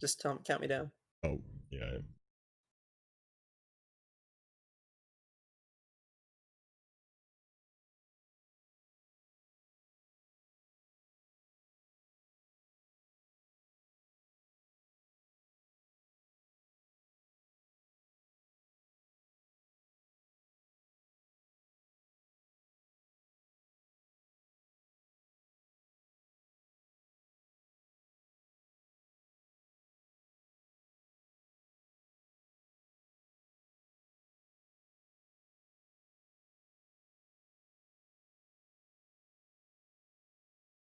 Just count me down. Oh, yeah.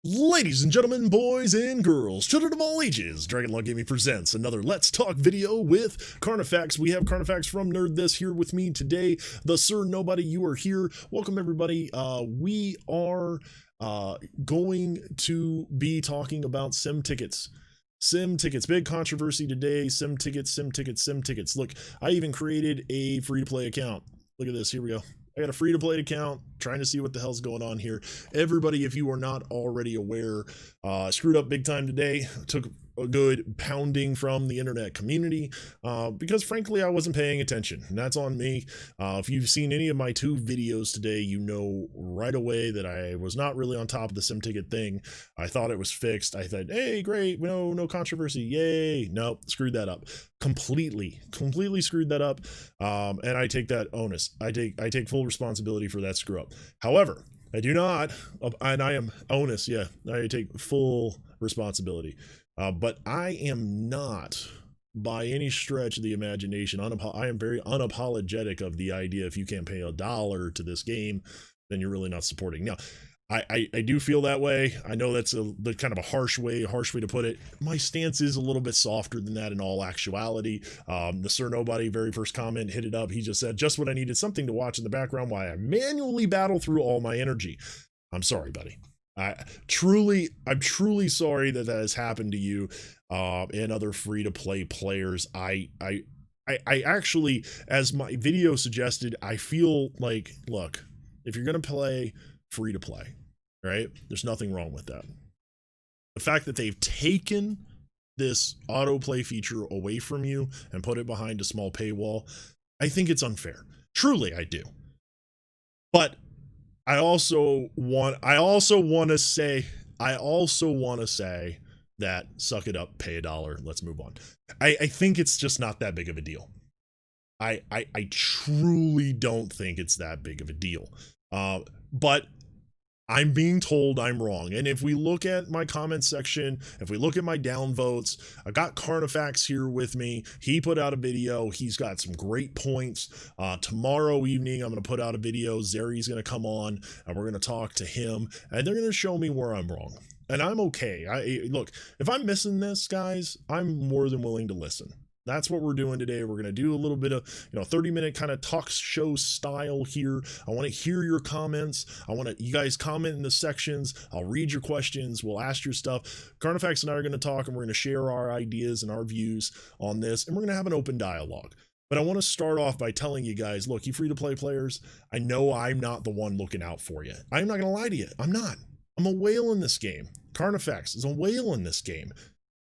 Ladies and gentlemen, boys and girls, children of all ages, Dragonlaw Gaming presents another Let's Talk video with Carnifex. We have Carnifex from Nerd This here with me today. The Sir Nobody, you are here. Welcome, everybody. We are going to be talking about sim tickets. Sim tickets, big controversy today. Sim tickets, sim tickets, sim tickets. Look, I even created a free-to-play account. Look at this. Here we go. I got a free-to-play account, trying to see what the hell's going on here. Everybody, if you are not already aware, screwed up big time today. Took a good pounding from the internet community because frankly I wasn't paying attention, and that's on me. If you've seen any of my two videos today, you know right away that I was not really on top of the sim ticket thing. I thought it was fixed. I thought, hey, great, no controversy, yay. No, screwed that up completely screwed that up, and I take that onus. I take full responsibility for that screw up. However, I do not, and I am onus, yeah, I take full responsibility. But I am not, by any stretch of the imagination, I am very unapologetic of the idea if you can't pay $1 to this game, then you're really not supporting. Now, I do feel that way. I know that's the kind of a harsh way to put it. My stance is a little bit softer than that in all actuality. The Sir Nobody very first comment hit it up. He just said, just what I needed, something to watch in the background while I manually battle through all my energy. I'm sorry, buddy. I'm truly sorry that has happened to you and other free-to-play players. I actually, as my video suggested, I feel like, look, if you're gonna play free to play, right? There's nothing wrong with that. The fact that they've taken this autoplay feature away from you and put it behind a small paywall, I think it's unfair. Truly, I do. But I also want to say that suck it up, pay $1, let's move on. I think it's just not that big of a deal. I truly don't think it's that big of a deal. But I'm being told I'm wrong. And if we look at my comment section, if we look at my downvotes, I got Carnifex here with me. He put out a video. He's got some great points. Tomorrow evening, I'm going to put out a video. Zeri's going to come on and we're going to talk to him and they're going to show me where I'm wrong. And I'm okay. Look, if I'm missing this, guys, I'm more than willing to listen. That's what we're doing today. We're going to do a little bit of, 30-minute kind of talk show style here. I want to hear your comments. You guys comment in the sections. I'll read your questions. We'll ask your stuff. Carnifex and I are going to talk and we're going to share our ideas and our views on this. And we're going to have an open dialogue. But I want to start off by telling you guys, look, you free-to-play players, I know I'm not the one looking out for you. I'm not going to lie to you. I'm not. I'm a whale in this game. Carnifex is a whale in this game,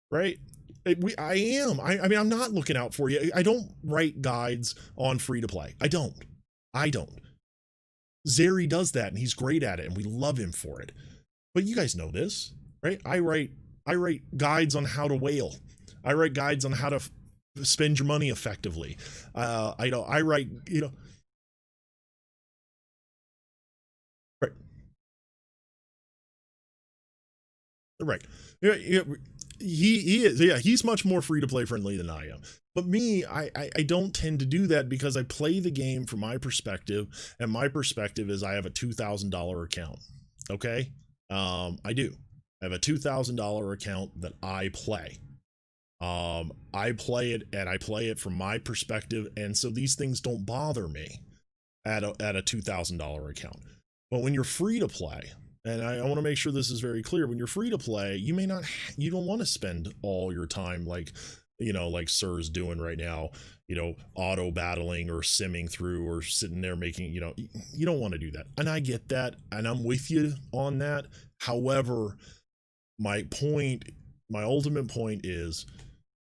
right? I am. I mean, I'm not looking out for you. I don't write guides on free to play. I don't. Zeri does that, and he's great at it, and we love him for it. But you guys know this, right? I write guides on how to whale. I write guides on how to spend your money effectively. I write, right. Right. Yeah, he is. Yeah, he's much more free to play friendly than I am. But me, I don't tend to do that because I play the game from my perspective, and my perspective is I have a $2,000 account. Okay, I do. I have a $2,000 account that I play. I play it, and I play it from my perspective, and so these things don't bother me at a $2,000 account. But when you're free to play, and I want to make sure this is very clear, when you're free to play, you don't want to spend all your time like Sir's doing right now, auto battling or simming through or sitting there making, you don't want to do that. And I get that, and I'm with you on that. However, my ultimate point is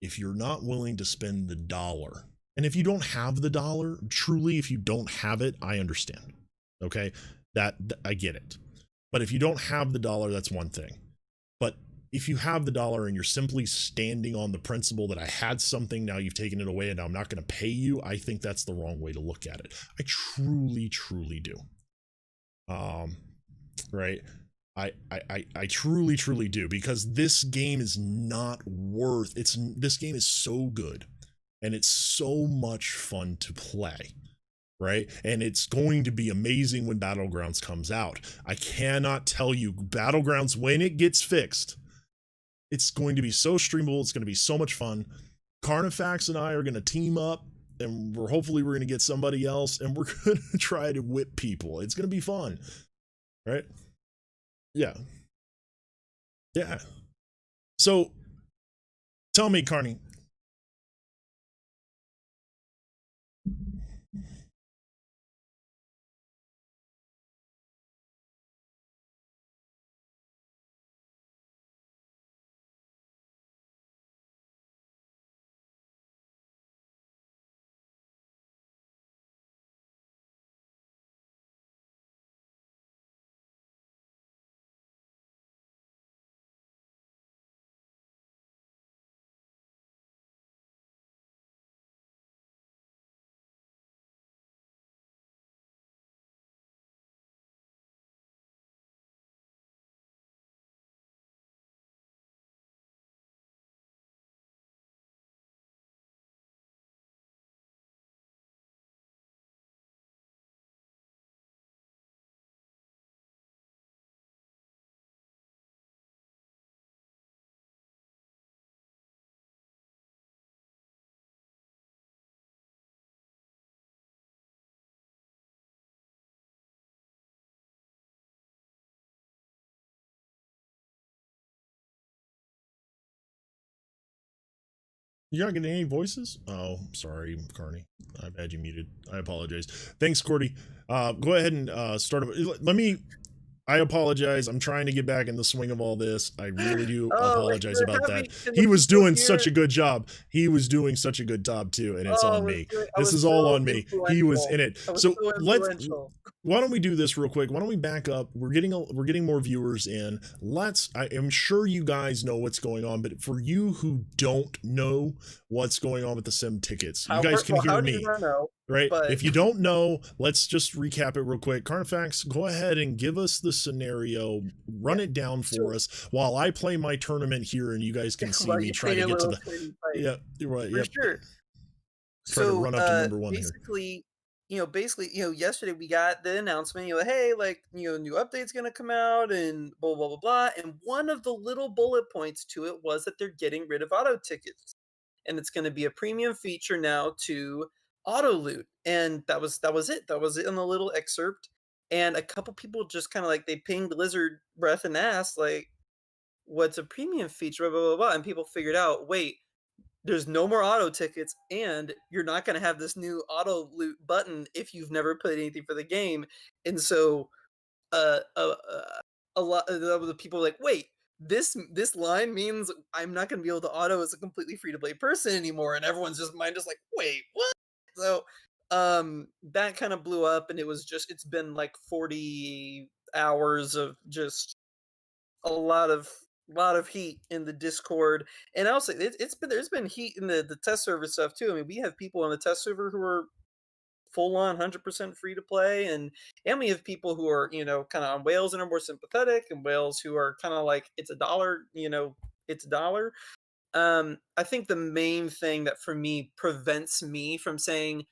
if you're not willing to spend the dollar, and if you don't have the dollar, truly, if you don't have it, I understand. Okay, that I get it. But if you don't have the dollar, that's one thing. But if you have the dollar and you're simply standing on the principle that I had something, now you've taken it away, and now I'm not going to pay you, I think that's the wrong way to look at it. I truly, truly do. Right? I truly, truly do, because this game is not worth this game is so good and it's so much fun to play, right? And it's going to be amazing when Battlegrounds comes out. I cannot tell you, Battlegrounds, when it gets fixed, it's going to be so streamable, it's going to be so much fun. Carnifax and I are going to team up, and we're going to get somebody else, and we're going to try to whip people. It's going to be fun, right? Yeah. Yeah. So tell me, Carney. You're not getting any voices? Oh, sorry, Carney. I've had you muted. I apologize. Thanks, Cordy. Go ahead and start. Let me. I apologize. I'm trying to get back in the swing of all this. I really do apologize about that. He was doing such a good job. He was doing such a good job too, and it's on me. This is all on me. He was in it. So why don't we do this real quick? Why don't we back up? We're getting more viewers in. I am sure you guys know what's going on, but for you who don't know what's going on with the sim tickets, you guys can hear me. Right? But if you don't know, let's just recap it real quick. Carnifax, go ahead and give us the scenario, run it down for us while I play my tournament here, and you guys can see me try to get to the. Yeah, you're right. For sure. Try to run up to number one basically, here. Yesterday we got the announcement, hey, new update's gonna come out and blah blah blah blah. And one of the little bullet points to it was that they're getting rid of auto tickets, and it's gonna be a premium feature now to auto loot. And that was it. That was it in the little excerpt. And a couple people just kind of they pinged Lizard Breath and asked what's a premium feature, blah blah blah. And people figured out, wait, there's no more auto tickets, and you're not going to have this new auto loot button if you've never played anything for the game. And so a lot of the people were like, wait, this line means I'm not going to be able to auto as a completely free to play person anymore. And everyone's just wait, what? So that kind of blew up, and it's been 40 hours of just a lot of heat in the Discord. And also there's been heat in the test server stuff too. I mean, we have people on the test server who are full on 100% free to play, and we have people who are kind of on whales and are more sympathetic, and whales who are kind of it's a dollar, it's a dollar. I think the main thing that for me prevents me from saying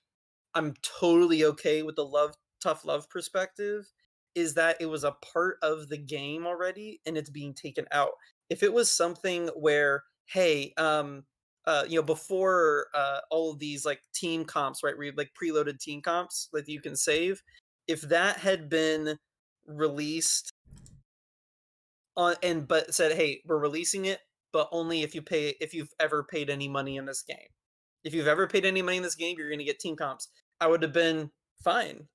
I'm totally okay with the tough love perspective is that it was a part of the game already and it's being taken out. If it was something where, hey, before all of these team comps, right? Where you have preloaded team comps that you can save. If that had been released but said, hey, we're releasing it, but only if you've ever paid any money in this game. If you've ever paid any money in this game, you're gonna get team comps. I would have been fine.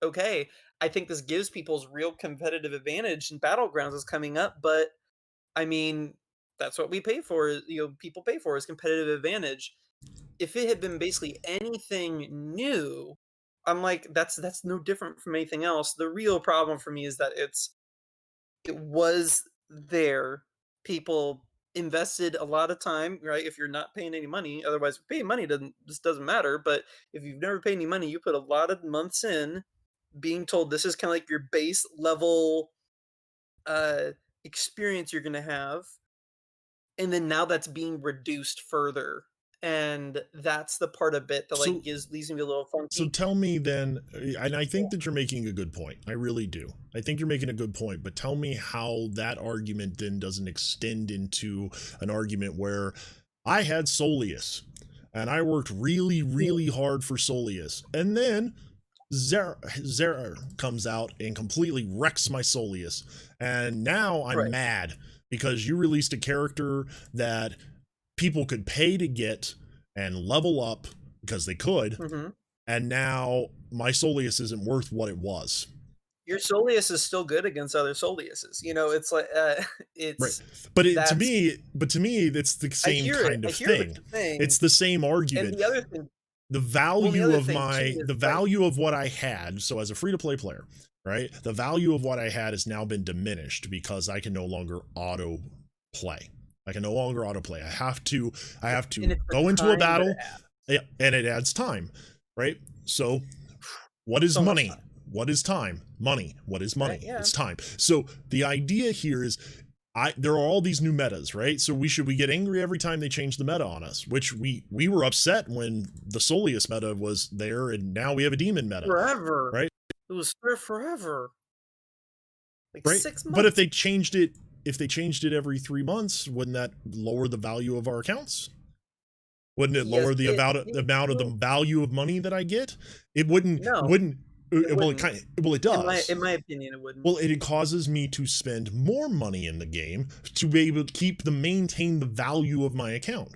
Okay, I think this gives people's real competitive advantage, and Battlegrounds is coming up, but I mean, that's what we pay for. People pay for is competitive advantage. If it had been basically anything new, I'm like, that's no different from anything else. The real problem for me is that it was there. People invested a lot of time, right? If you're not paying any money, otherwise paying money doesn't matter. But if you've never paid any money, you put a lot of months in being told this is kind of like your base level uh experience you're gonna have, and then now that's being reduced further. And that's the part of it that like So gives leaves me a little so funky. tell me then, and I think that you're making a good point. I really do. I think you're making a good point, but tell me how that argument then doesn't extend into an argument where I had Soleus and I worked really, Yeah. really hard for Soleus. And then Zera comes out and completely wrecks my Soleus. And now I'm Right. mad because you released a character that people could pay to get and level up because they could, Hmm. and now my Soleus isn't worth what it was. Your Soleus is still good against other Soleuses. It's like Right. it's To that's me, it's the I same hear it. kind I of hear what thing. you're saying. It's the same And argument. the other thing, The well, the value other of thing too is the like, value of what I had, so as a free to play player, right? The value of what I had has now been diminished because I can no longer auto play. I can no longer auto play. I have and to it's the go into a time that it battle, adds yeah, and it adds time, right? So what is so much money? time, What is time? Money. What is right? money? Yeah. It's time. So the idea here is there are all these new metas, right? So we get angry every time they change the meta on us, which we were upset when the Soleus meta was there and now we have a demon meta, Forever. right? It was for forever, like Right? six But months. if they changed it every 3 months, wouldn't that lower the value of our accounts? Wouldn't it Yes, lower the amount of the well, value of money that I get? no, Wouldn't it well it wouldn't. kind of, well it In my does. in my opinion, it wouldn't. Well, it causes me to spend more money in the game to be able to maintain the value of my account,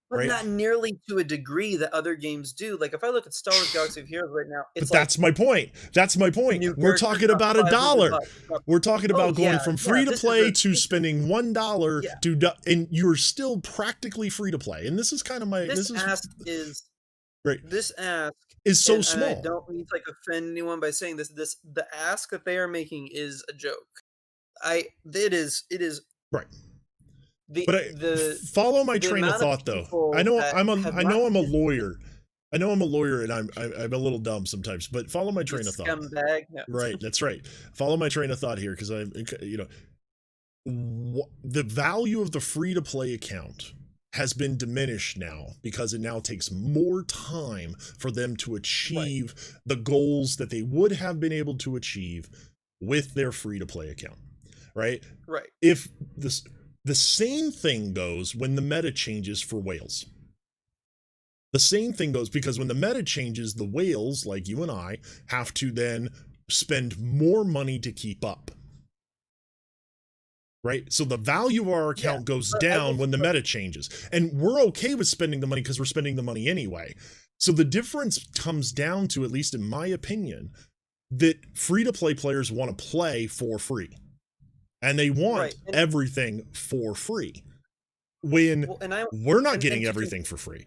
But right? not nearly to a degree that other games do. Like if I look at Star Wars Galaxy of Heroes right now, But it's like that's my point. That's my the point. new We're characters talking drop about a 500 dollar. bucks. We're talking Oh about going yeah, from yeah. free to play to spending $1 Yeah. and you're still practically free to play. And this is kind of This ask is right this ask, is so and I small. don't mean to like offend anyone by saying this. The ask that they are making is a joke. It is Right. the But the follow my the train of amount of thought though. people that have I not know I'm a visited lawyer. I know I'm a lawyer and I'm a little dumb sometimes, but follow my you train of thought. scumbag. No. Right, that's right. Follow my train of thought here because the value of the free to play account has been diminished now because it now takes more time for them to Right, achieve the goals that they would have been able to achieve with their free to play account, right? right. If this the same thing goes when the meta changes for whales. The same thing goes because when the meta changes, the whales like you and I have to then spend more money to keep up, right? So the value of our Yeah, account goes but I will down when the meta changes. And we're okay with spending the money because we're spending the money anyway. So the difference comes down to, at least in my opinion, that free to play players want to play for free and they want right, and everything for free when well, and I we're not and getting to com everything for free.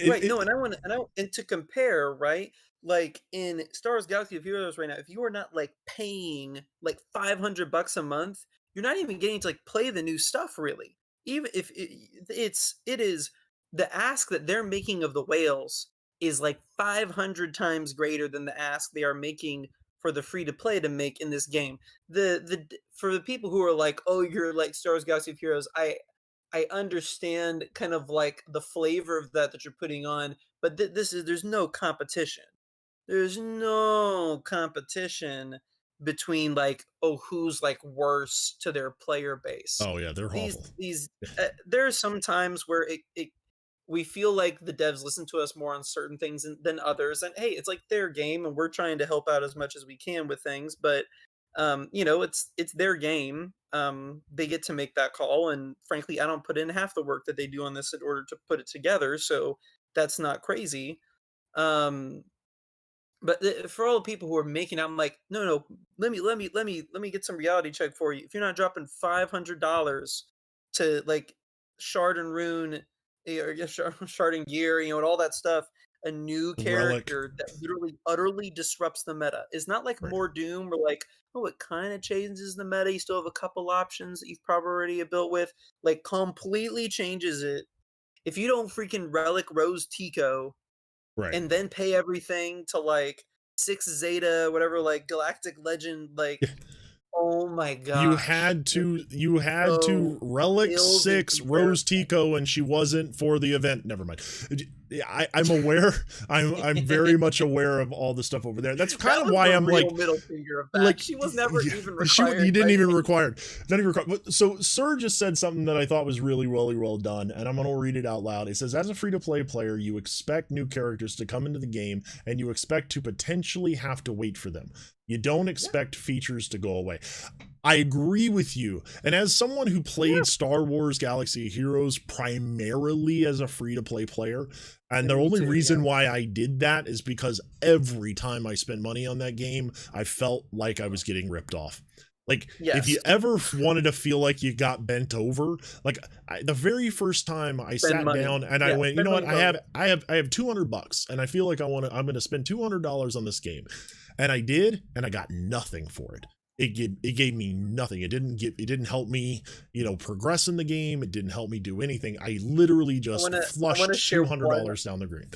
right, no, It and I wanna and to compare, right, like, in Star Wars Galaxy of Heroes right now, if you are not, like, paying, like, 500 bucks a month, you're not even getting to, like, play the new stuff, really. Even if it is the ask that they're making of the whales is, like, 500 times greater than the ask they are making for the free to play to make in this game. The d For the people who are like, "Oh, you're like Star Wars Galaxy of Heroes," I understand kind of like the flavor of that you're putting on, but this is there's no competition. There's no competition between like, oh, who's like worse to their player base. oh yeah, they're awful. These there are some times where it we feel like the devs listen to us more on certain things than others, and hey, it's like their game and we're trying to help out as much as we can with things, but it's their game. They get to make that call, and frankly I don't put in half the work that they do on this in order to put it together, so that's not crazy. um but for all the people who are making, I'm like, no, let me get some reality check for you. If you're not dropping $500 to like Shard and Rune, or yeah, Shard and Gear, and all that stuff. A new Relic. character that literally utterly disrupts the meta. It's not like Right. more Doom where like, oh, it kind of changes the meta. You still have a couple options that you've probably already built with. Like completely changes it. If you don't freaking Relic Rose Tico Right. and then pay everything to like 6 Zeta, whatever, like Galactic Legend, like oh my You gosh. had to so Relic build 6 and Rose Tico, and she wasn't for the event. Never mind. I'm aware. I'm very much aware of all the stuff over there. That's kind That of was why the I'm real like, middle finger of that. like She was never even she, required. you didn't by even any- required. Not even required. So Sir just said something that I thought was really, really well done, and I'm going to read it out loud. It says, as a free-to-play player, you expect new characters to come into the game, and you expect to potentially have to wait for them. You don't expect features to go away. I agree with you. And as someone who played Star Wars Galaxy of Heroes primarily as a free-to-play player, and the Me only too, reason yeah. why I did that is because every time I spent money on that game, I felt like I was getting ripped off. Like, if you Yes. ever wanted to feel like you got bent over, like the very first time I sat money. down and I Yeah, went, you spend know what, money I have $200, and I feel like I'm going to spend $200 on this game, and I did, and I got nothing for it. It gave me nothing. It didn't help me, progress in the game. It didn't help me do anything. I literally just flushed share $200 down the drain.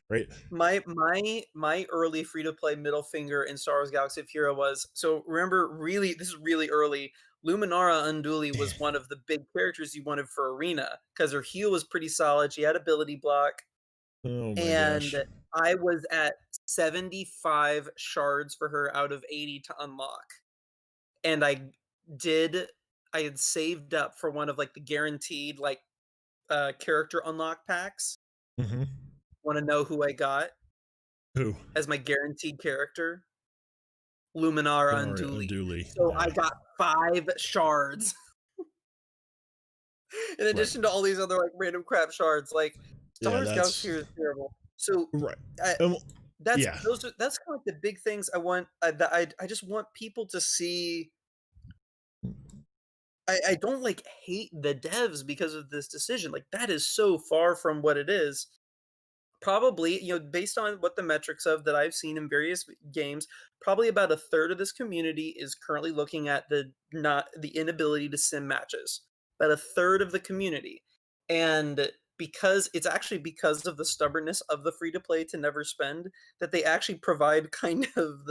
Right. My early free to play middle finger in Star Wars Galaxy of Hero was, so remember, really, this is really early. Luminara Unduli was one of the big characters you wanted for Arena because her heal was pretty solid. She had ability block, Oh my and gosh. I was at 75 shards for her out of 80 to unlock. And I had saved up for one of like the guaranteed like character unlock packs. Mm-hmm. Want to know who I got Who? as my guaranteed character? Luminara Unduli. Unduli. So Yeah. I got 5 shards. In addition to all these other like random crap shards, like Star Wars Galaxy is terrible. So right. that's yeah. that's kind of like the big things I want. That I just want people to see. I don't like hate the devs because of this decision. Like that is so far from what it is. Probably, based on what the metrics of that I've seen in various games, probably about a third of this community is currently looking at the inability to sim matches. About a third of the community. And because of the stubbornness of the free to play to never spend, that they actually provide kind of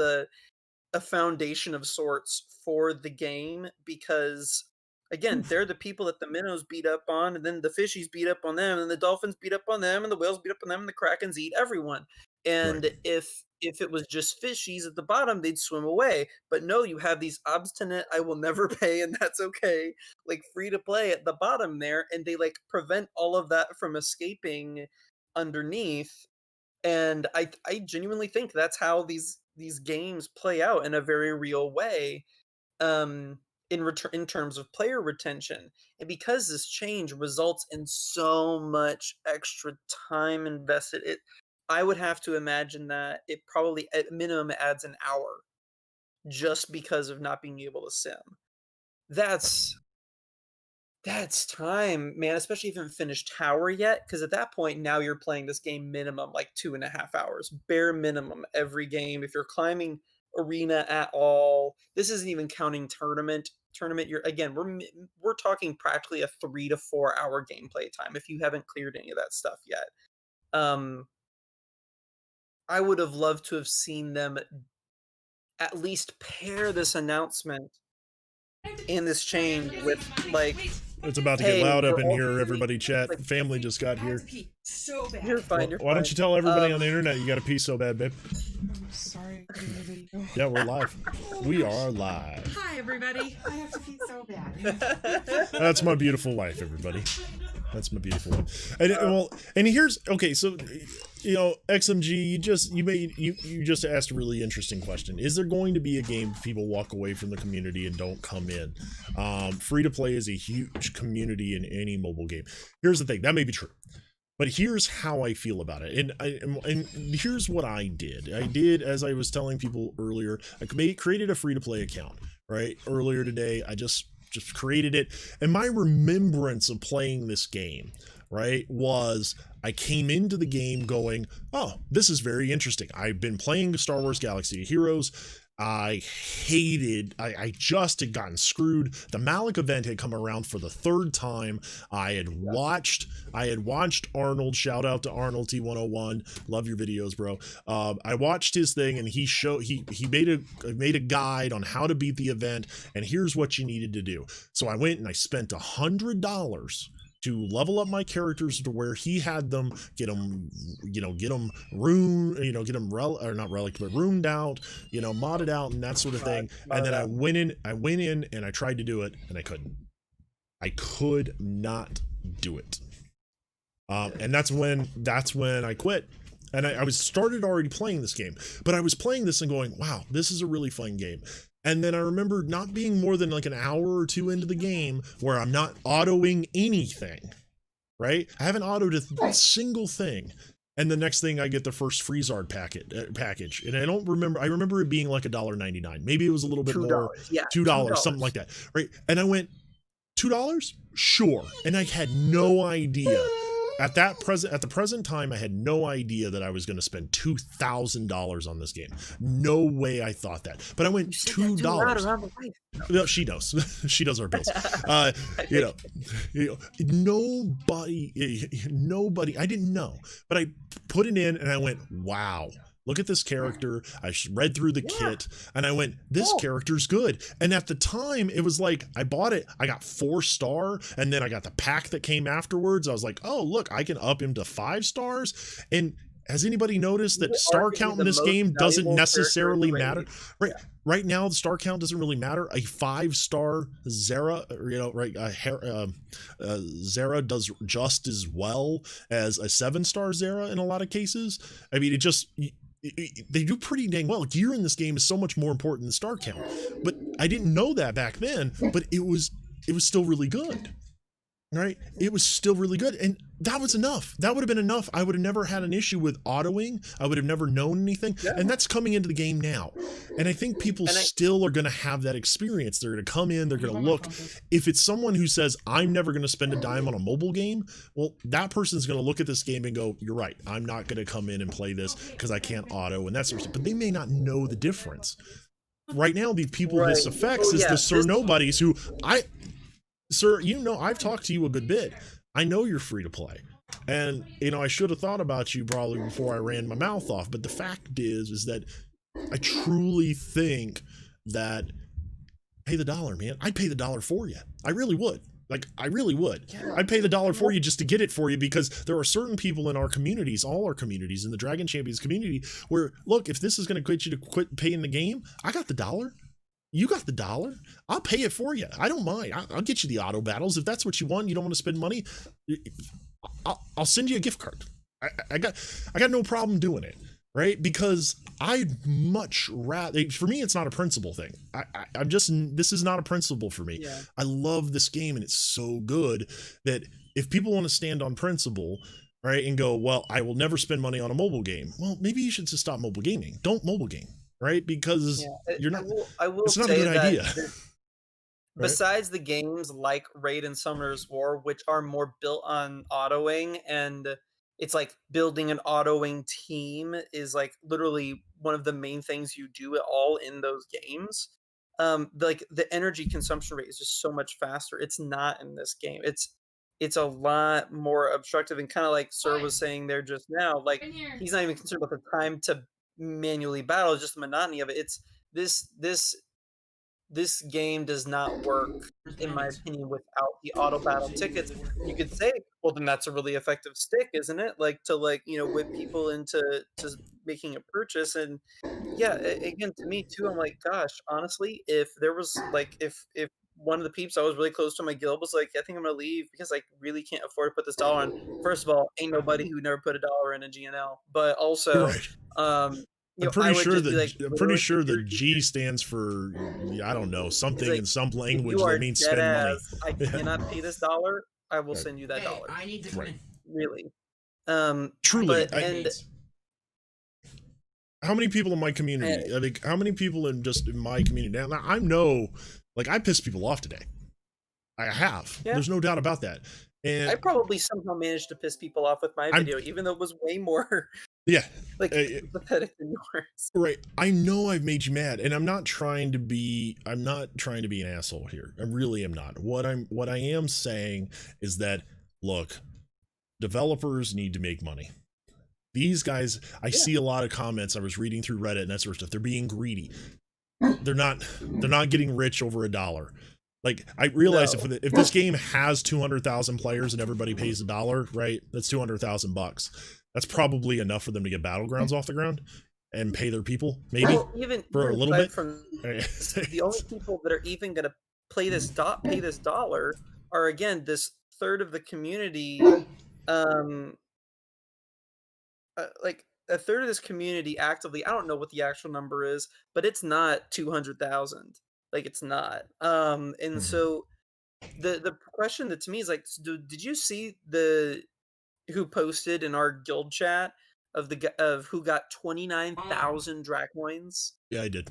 a foundation of sorts for the game, because again, they're the people that the minnows beat up on, and then the fishies beat up on them, and the dolphins beat up on them, and the whales beat up on them, and the krakens eat everyone. And Right. if it was just fishies at the bottom, they'd swim away. But no, you have these obstinate, I will never pay, and that's okay, like free to play at the bottom there, and they like prevent all of that from escaping underneath. And I genuinely think that's how these games play out in a very real way. In terms of player retention, and because this change results in so much extra time invested, I would have to imagine that it probably at minimum adds an hour just because of not being able to sim. That's time, man, especially if you haven't finished Tower yet, because at that point now you're playing this game minimum like 2.5 hours, bare minimum every game. If you're climbing Arena at all, this isn't even counting tournament. We're talking practically a 3 to 4 hour gameplay time if you haven't cleared any of that stuff yet. I would have loved to have seen them at least pair this announcement and this change with like, It's about to hey, get loud up we're in all here. really, Everybody chat. like, Family just got I have here. to pee so bad. you're fine. Why don't you tell everybody on the internet you got to pee so bad, babe? I'm sorry. I'm in the video. Yeah, we're live. We are live. Hi, everybody. I have to pee so bad. That's my beautiful wife, everybody. That's my beautiful wife. And here's okay. So, XMG, you just asked a really interesting question. Is there going to be a game if people walk away from the community and don't come in? Free to play is a huge community in any mobile game. Here's the thing, that may be true, but here's how I feel about it. And here's what I did. As I was telling people earlier, I created a free to play account. Right earlier today, I just just created it. And my remembrance of playing this game, right, was I came into the game going, oh, this is very interesting. I've been playing Star Wars Galaxy of Heroes. I just had gotten screwed. The Malak event had come around for the third time. I had watched Arnold. Shout out to Arnold T101. Love your videos, bro. I watched his thing, and he made a guide on how to beat the event, and here's what you needed to do. So I went and I spent $100 to level up my characters to where he had them, get them ruined, get them not relic, but ruined out, modded out and that sort of thing. And then I went in and I tried to do it, and I couldn't. I could not do it. And that's when I quit. And I was started already playing this game, but I was playing this and going, wow, this is a really fun game. And then I remember not being more than like an hour or two into the game where I'm not autoing anything, right? I haven't autoed a single thing. And the next thing I get the first Freezard package. And I remember it being like $1.99. Maybe it was a little bit more, $2, something like that, right? And I went, $2? Sure. And I had no idea. At the present time, I had no idea that I was going to spend $2,000 on this game. No way I thought that. But I went $2. No, she knows. She does our bills. Nobody. I didn't know, but I put it in and I went, wow. Look at this character. I read through the kit and I went, this character's good. And at the time it was like, I bought it. I got 4-star and then I got the pack that came afterwards. I was like, oh, look, I can up him to 5 stars. And has anybody noticed that star count in this game doesn't necessarily matter? Right. Right now, the star count doesn't really matter. A 5-star Zera, Zera does just as well as a 7-star Zera in a lot of cases. I mean, they do pretty dang well. Gear in this game is so much more important than star count. But I didn't know that back then, but it was still really good. Right? It was still really good. And that was enough. That would have been enough. I would have never had an issue with autoing. I would have never known anything. Yeah. And that's coming into the game now. And I think people still are going to have that experience. They're going to come in, they're going to look. If it's someone who says, I'm never going to spend a dime on a mobile game, well, that person's going to look at this game and go, you're right. I'm not going to come in and play this because I can't auto and that sort of stuff. But they may not know the difference. Right now, the people this affects is the Sir Nobodies who Sir, I've talked to you a good bit. I know you're free to play. And, I should have thought about you probably before I ran my mouth off. But the fact is that I truly think that pay the dollar, man. I'd pay the dollar for you. I really would. Like, I really would. Yeah. I'd pay the dollar for you just to get it for you because there are certain people in our communities, all our communities, in the Dragon Champions community, where, look, if this is going to get you to quit paying the game, I got the dollar. You got the dollar. I'll pay it for you. I don't mind. I'll get you the auto battles. If that's what you want, you don't want to spend money, I'll send you a gift card. I got no problem doing it, right? Because I'd much rather, for me, it's not a principle thing. This is not a principle for me. Yeah. I love this game and it's so good that if people want to stand on principle, right, and go, well, I will never spend money on a mobile game. Well, maybe you should just stop mobile gaming. Don't mobile game. Right, because you're not. I will it's not a good idea. Besides the games like Raid and Summoner's War, which are more built on autoing, and it's like building an autoing team is like literally one of the main things you do at all in those games. Like the energy consumption rate is just so much faster. It's not in this game. It's a lot more obstructive, and kind of like Sir was saying there just now. Like he's not even concerned about the time to manually battle, just the monotony of it. It's this game does not work, in my opinion, without the auto battle tickets. You could say, well, then that's a really effective stick, isn't it? Like to whip people into making a purchase. And yeah, again, to me too, I'm like, gosh, honestly, if there was like if one of the peeps I was really close to in my guild was like, I think I'm gonna leave because I really can't afford to put this dollar on. First of all, ain't nobody who never put a dollar in a GNL. But also, I'm pretty sure the G stands for, I don't know, something in some language that means spend money. I cannot pay this dollar. I will send you that dollar. I need to really. Truly. How many people in my community? How many people in my community? Now I know, like, I pissed people off today. I have. Yeah. There's no doubt about that. And I probably somehow managed to piss people off with my I'm- video, even though it was way more yeah, like Uh, pathetic than yours. right. I know I've made you mad, and I'm not trying to be an asshole here. I really am not. What I am saying is that, look, developers need to make money. These guys, I see a lot of comments. I was reading through Reddit and that sort of stuff. They're being greedy. They're not getting rich over $1. Like, I realize No. if this game has 200,000 players and everybody pays $1, right? That's $200,000. That's probably enough for them to get Battlegrounds off the ground and pay their people, maybe. Well, even for a little aside bit. from the only people that are even going to pay this $1 are, again, this third of the community. Like a third of this community actively. I don't know what the actual number is, but it's not 200,000. Like, it's not. And so the question that to me is like, did you see who posted in our guild chat of who got 29,000 Dracoins? Yeah, I did.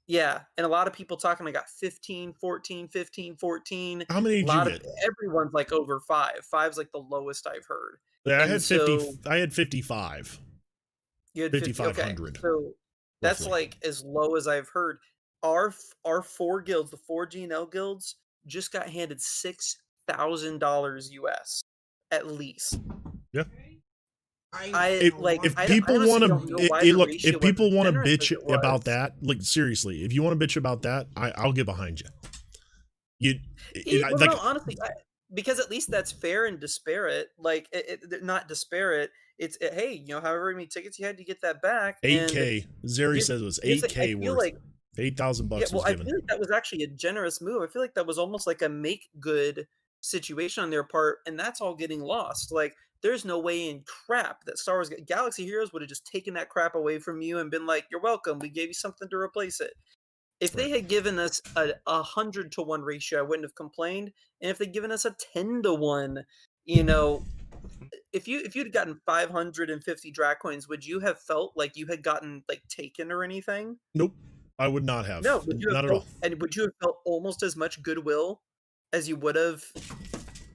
Yeah, and a lot of people talking. I got 15, 14, 15, 14. How many did you get? Everyone's like over 5. 5's like the lowest I've heard. Yeah, I and had 50. I had 55. You had 5,500. Okay, so that's roughly. like as low as I've heard. Our 4 guilds, the 4 GNL guilds, just got handed $6,000 US at least. Yeah. If people want to look, if people want to bitch was. about that, like, seriously, if you want to bitch about that, I'll get behind you. Well, Like, no, honestly, because at least that's fair and disparate. Like, not disparate. It's hey, you know, however many tickets you had to get that back. 8K. Zeri says it was 8K worth. Like, $8,000 yeah, well, was I given. feel like that was actually a generous move. I feel like that was almost like a make good situation on their part, and that's all getting lost. Like, there's no way in crap that Star Wars Galaxy Heroes would have just taken that crap away from you and been like, "You're welcome. We gave you something to replace it." If they had given us a 100-to-1 ratio, I wouldn't have complained. And if they'd given us a 10-to-1, you know, if you'd gotten 550 Dracoins, would you have felt like you had gotten like taken or anything? Nope, I would not have. No, not at all. And would you have felt almost as much goodwill as you would have,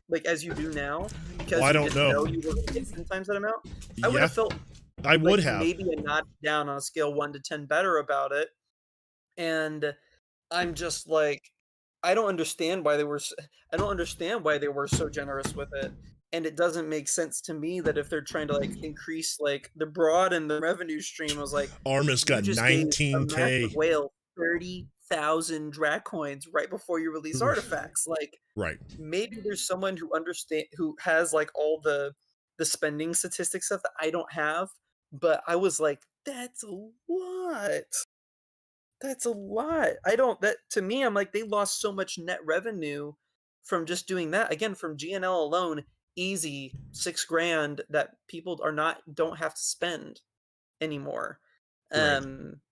like, as you do now? Because I you don't didn't know. you were going to get 10 times that amount. I would have felt. I would like have. maybe a notch down on a scale 1 to 10 better about it. And I'm just like, I don't understand why they were so generous with it. And it doesn't make sense to me that if they're trying to like increase like the broaden the revenue stream, I was like, Armus got you just gave a 19K. massive whale 30,000 Dracoins right before you release artifacts. Like, Right. maybe there's someone who has like all the spending statistics stuff that I don't have, but I was like, that's a lot. That's a lot. That to me, I'm like, they lost so much net revenue from just doing that. Again, from GNL alone, easy $6,000 that people don't have to spend anymore. Right.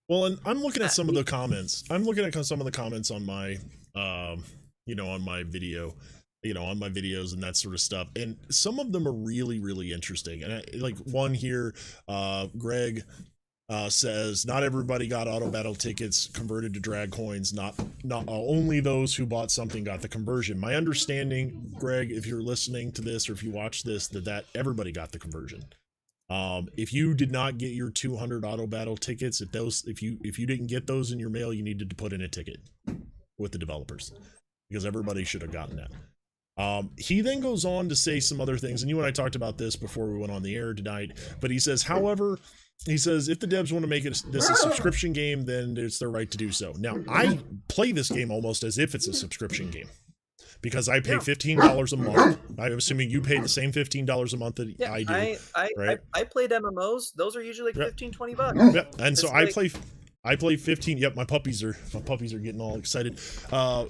Well, and I'm looking at some of the comments. I'm looking at some of the comments on my, on my video, on my videos and that sort of stuff. And some of them are really, really interesting. And like one here, Greg says, not everybody got auto battle tickets converted to drag coins. Not only those who bought something got the conversion. My understanding, Greg, if you're listening to this or if you watch this, that everybody got the conversion. If you did not get your 200 auto battle tickets, if you didn't get those in your mail, you needed to put in a ticket with the developers because everybody should have gotten that. He then goes on to say some other things, and you and I talked about this before we went on the air tonight, but he says, however, if the devs want to make this a subscription game, then it's their right to do so. Now, I play this game almost as if it's a subscription game because I pay $15 a month. I'm assuming you pay the same $15 a month that I do. I played MMOs. Those are usually like $15-20. Yep. And so I play 15. Yep, my puppies are getting all excited. But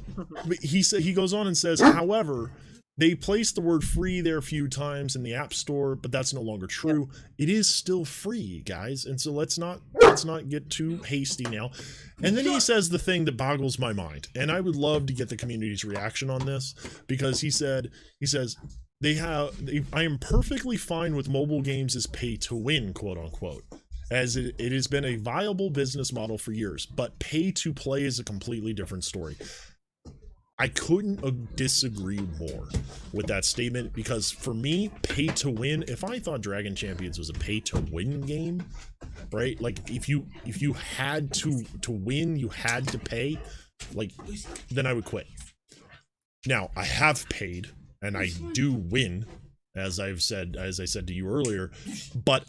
he goes on and says, however, they placed the word free there a few times in the App Store, but that's no longer true. It is still free, guys. And so let's not get too hasty now. And then he says the thing that boggles my mind, and I would love to get the community's reaction on this, because he says I am perfectly fine with mobile games as pay to win, quote unquote, as it has been a viable business model for years, but pay to play is a completely different story. I couldn't disagree more with that statement, because for me, pay to win, if I thought Dragon Champions was a pay to win game, right? Like if you had to win, you had to pay, like, then I would quit. Now, I have paid and I do win, as I said to you earlier, but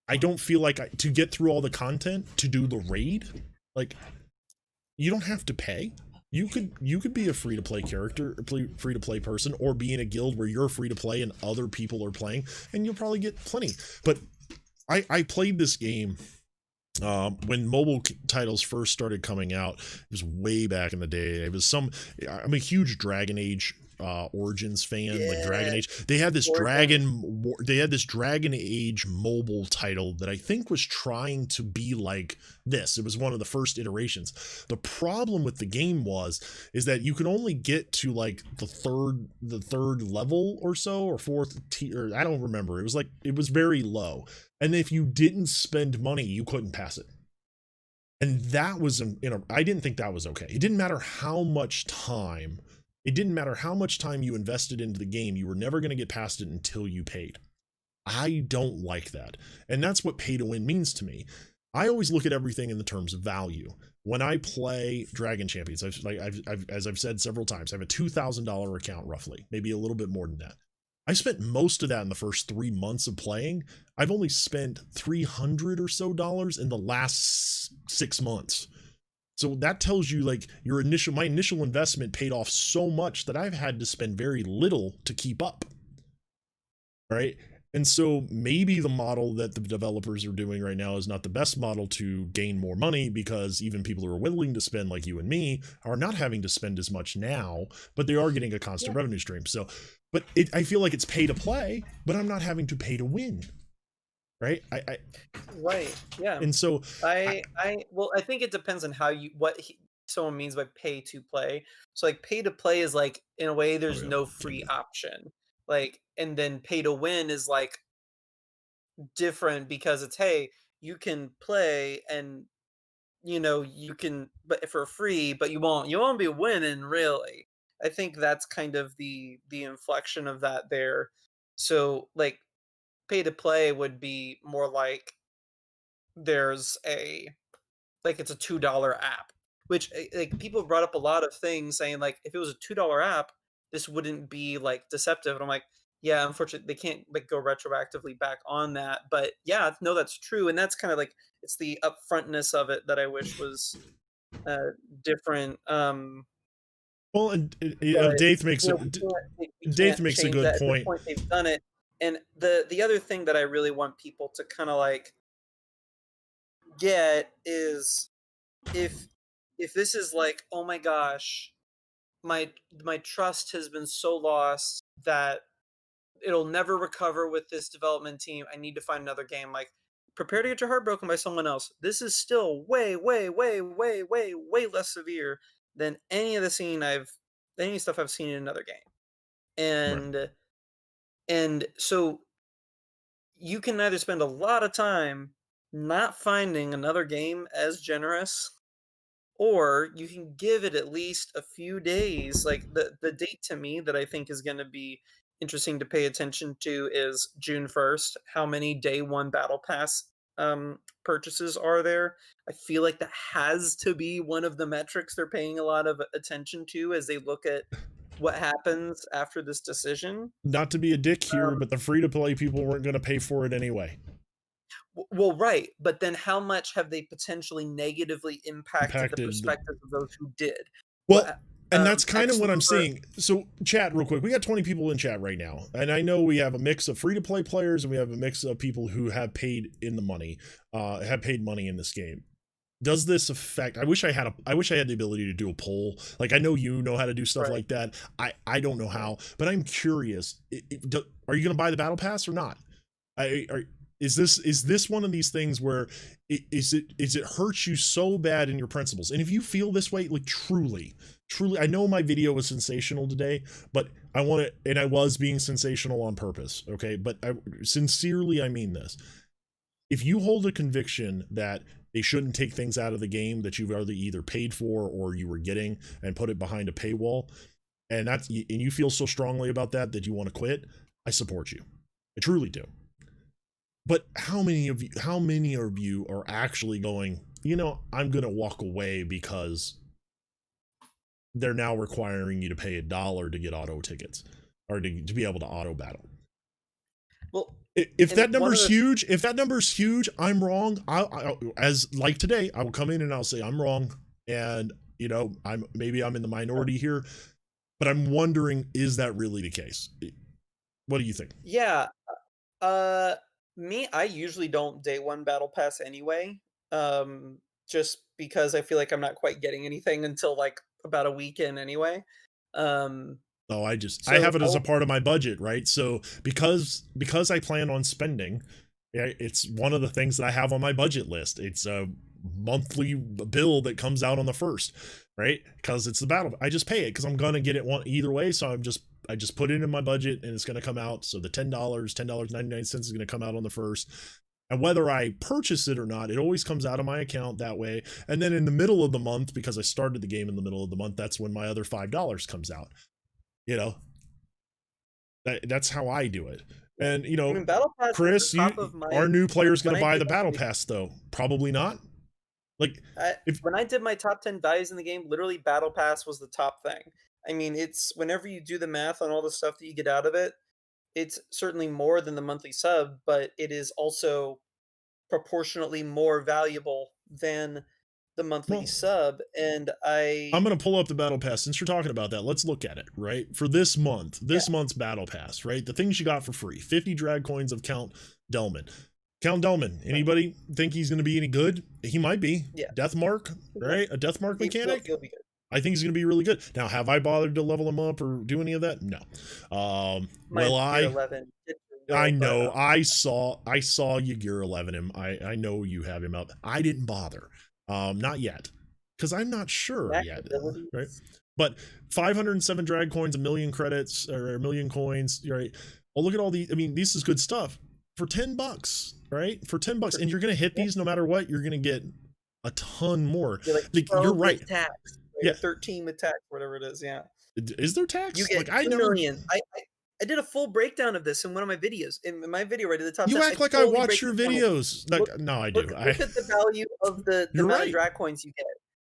I don't feel like to get through all the content, to do the raid, like, you don't have to pay. You could be a free-to-play character, free-to-play person, or be in a guild where you're free-to-play and other people are playing, and you'll probably get plenty. But I played this game when mobile titles first started coming out. It was way back in the day. I'm a huge Dragon Age Origins fan, like Dragon Age. They had this Dragon Age mobile title that I think was trying to be like this. It was one of the first iterations. The problem with the game is that you could only get to like the third level or so, or fourth tier, I don't remember. It was very low. And if you didn't spend money, you couldn't pass it. And that was, I didn't think that was okay. It didn't matter how much time you invested into the game, you were never going to get past it until you paid. I don't like that. And that's what pay to win means to me. I always look at everything in the terms of value. When I play Dragon Champions, as I've said several times, I have a $2,000 account roughly, maybe a little bit more than that. I spent most of that in the first 3 months of playing. I've only spent $300 or so in the last 6 months. So that tells you, like, my initial investment paid off so much that I've had to spend very little to keep up. Right? And so maybe the model that the developers are doing right now is not the best model to gain more money, because even people who are willing to spend, like you and me, are not having to spend as much now, but they are getting a constant revenue stream. So, but I feel like it's pay to play, but I'm not having to pay to win. Right. Right. Yeah. And so I think it depends on what someone means by pay to play. So like pay to play is like, in a way, there's no free option. Like, and then pay to win is like different, because it's, hey, you can play and you can, but for free, but you won't be winning really. I think that's kind of the inflection of that there. So like pay to play would be more like it's a $2 app, which, like, people brought up a lot of things saying, like, if it was a $2 app, this wouldn't be like deceptive. And I'm like, yeah, unfortunately they can't like go retroactively back on that. But yeah, no, that's true. And that's kind of like, it's the upfrontness of it that I wish was different. Well, and but, Dave makes Dave makes a good point. At the point they've done it. And the other thing that I really want people to kind of like get is, if this is like, oh my gosh, my trust has been so lost that it'll never recover with this development team, I need to find another game. Like, prepare to get your heart broken by someone else. This is still way, way, way, way, way, way less severe than any stuff I've seen in another game. And Right. And so you can either spend a lot of time not finding another game as generous, or you can give it at least a few days. Like the date to me that I think is going to be interesting to pay attention to is June 1st. How many day one battle pass purchases are there? I feel like that has to be one of the metrics they're paying a lot of attention to as they look at what happens after this decision. Not to be a dick here, but the free-to-play people weren't going to pay for it anyway. Well, right, but then how much have they potentially negatively impacted the perspectives of those who did? Well, and that's kind of what I'm saying. So, chat, real quick. We got 20 people in chat right now, and I know we have a mix of free-to-play players, and we have a mix of people who have paid money in this game. Does this affect? I wish I had the ability to do a poll. Like, I know you know how to do stuff like that. I don't know how, but I'm curious. Are you going to buy the battle pass or not? Is this one of these things where it hurts you so bad in your principles? And if you feel this way, like truly, I know my video was sensational today, but I was being sensational on purpose. Okay. But sincerely, I mean this. if you hold a conviction that they shouldn't take things out of the game that you've either paid for or you were getting and put it behind a paywall, and you feel so strongly about that you want to quit, I support you. I truly do. But how many of you are actually going, I'm going to walk away because they're now requiring you to pay $1 to get auto tickets or to be able to auto battle? Well, if that number's huge, I'm wrong. As like today, I will come in and I'll say I'm wrong, and I'm in the minority here, but I'm wondering, is that really the case? What do you think? Yeah. Me, I usually don't day one battle pass anyway. Just because I feel like I'm not quite getting anything until like about a week in anyway. Oh, I have it as a part of my budget, right? So because I plan on spending, it's one of the things that I have on my budget list. It's a monthly bill that comes out on the 1st, right? Because it's the battle. I just pay it because I'm gonna get it either way. So I just put it in my budget and it's gonna come out. So the $10.99 is gonna come out on the 1st. And whether I purchase it or not, it always comes out of my account that way. And then in the middle of the month, because I started the game in the middle of the month, that's when my other $5 comes out. That's how I do it. And I mean, Battle Pass Chris, our new player's gonna buy the Battle Pass though? Probably not. Like, when I did my top 10 values in the game, literally Battle Pass was the top thing. I mean, it's whenever you do the math on all the stuff that you get out of it, it's certainly more than the monthly sub, but it is also proportionately more valuable than the monthly sub. And I'm going to pull up the Battle Pass. Since you're talking about that, let's look at it, right? For this month's Battle Pass, right? The things you got for free: 50 drag coins of Count Delman. Anybody think he's going to be any good? He might be. Yeah. Death Mark, right? A Death Mark mechanic? He'll be good. I think he's going to be really good. Now, have I bothered to level him up or do any of that? No. Will I? 11, I know. I saw you Gear 11 him. I know you have him up. I didn't bother. Not yet, because I'm not sure yet. Right? But 507 drag coins, 1 million credits or 1 million coins. Right? Well, look at all these. I mean, this is good stuff for $10, right? For $10, and you're going to hit these no matter what. You're going to get a ton more. You're right. Tax, right? Yeah, 13 with tax, whatever it is. Yeah. Is there tax? You get 2 million. I did a full breakdown of this in one of my videos. In my video right at the top. You act like I watch your videos. No, I do. Look at the value of the amount of drag coins you get.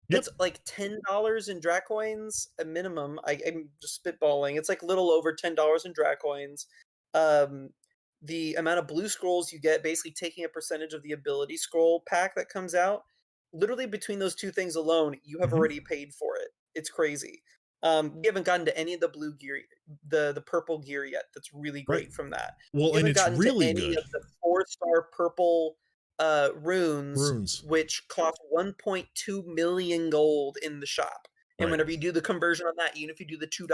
Yep. It's like $10 in drag coins a minimum. I'm just spitballing. It's like a little over $10 in drag coins. The amount of blue scrolls you get, basically taking a percentage of the ability scroll pack that comes out. Literally between those two things alone, you have already paid for it. It's crazy. We haven't gotten to any of the blue gear, the purple gear yet. That's really great from that. Well, and it's really to any good. Of the 4-star purple runes, which cost 1.2 million gold in the shop. And whenever you do the conversion on that, even if you do the $5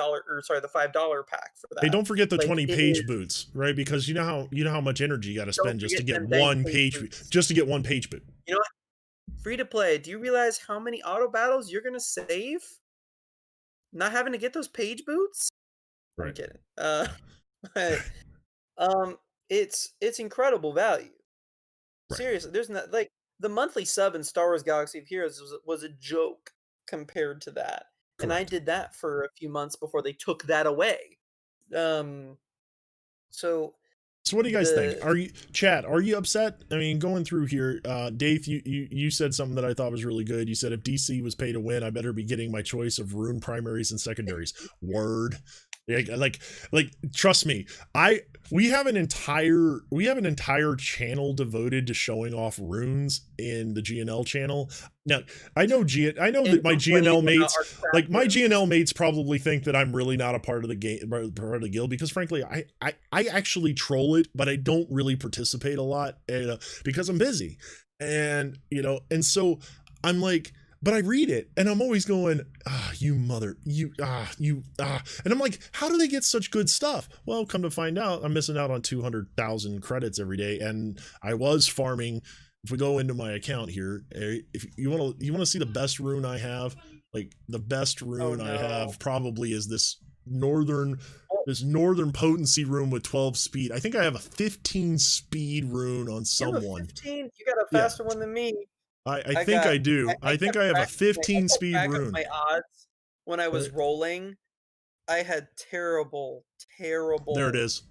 pack for that. Hey, don't forget the 20 page boots, right? Because you know how much energy you got to spend just to get one page boot. You know what? Free to play. Do you realize how many auto battles you're gonna save? Not having to get those page boots? Right. I'm kidding. It's incredible value. Right. Seriously, there's not like the monthly sub in Star Wars Galaxy of Heroes was a joke compared to that. Correct. And I did that for a few months before they took that away. So what do you guys think? Are you upset? I mean, going through here, Dave, you said something that I thought was really good. You said if DC was pay to win, I better be getting my choice of rune primaries and secondaries. Word. Like trust me, we have an entire channel devoted to showing off runes in the GNL channel. Now, I know that my GNL mates probably think that I'm really not a part of the game, part of the guild, because frankly, I actually troll it, but I don't really participate a lot, because I'm busy, and so I'm like. But I read it and I'm always going, and I'm like, how do they get such good stuff? Well, come to find out, I'm missing out on 200,000 credits every day. And I was farming. If we go into my account here, if you want to see the best rune I have, like the best rune I have probably is this northern potency rune with 12 speed. I think I have a 15 speed rune on You have a someone. 15. You got a Yeah. faster one than me. I think I do. I think I have a 15 speed track of rune. my odds when I was Right. rolling. I had terrible. There it is.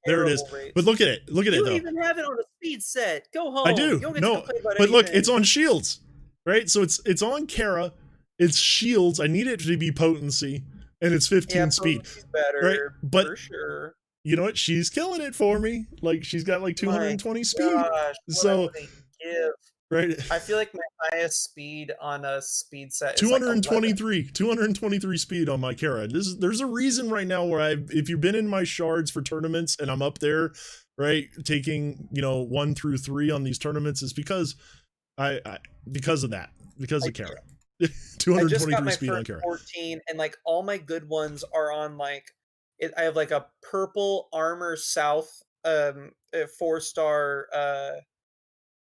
There it is. terrible rates. But look at it. Look at You it don't though. even have it on a speed set. Go home. I do. You don't get to No, complain about but look, anything. it's on shields, right? So it's on Kara. It's shields. I need it to be potency, and it's 15 speed. potency's better, right? But for sure. You know what? She's killing it for me. Like she's got like 220 speed. Gosh, So what would they give? right. I feel like my highest speed on a speed set is 223 speed on my Kara. There's a reason right now where if you've been in my shards for tournaments and I'm up there, right, taking 1 through 3 on these tournaments is because because of that, because of Kara. I just got 223 my speed on first Kara. 14, and like all my good ones are on like I have like a purple armor south 4-star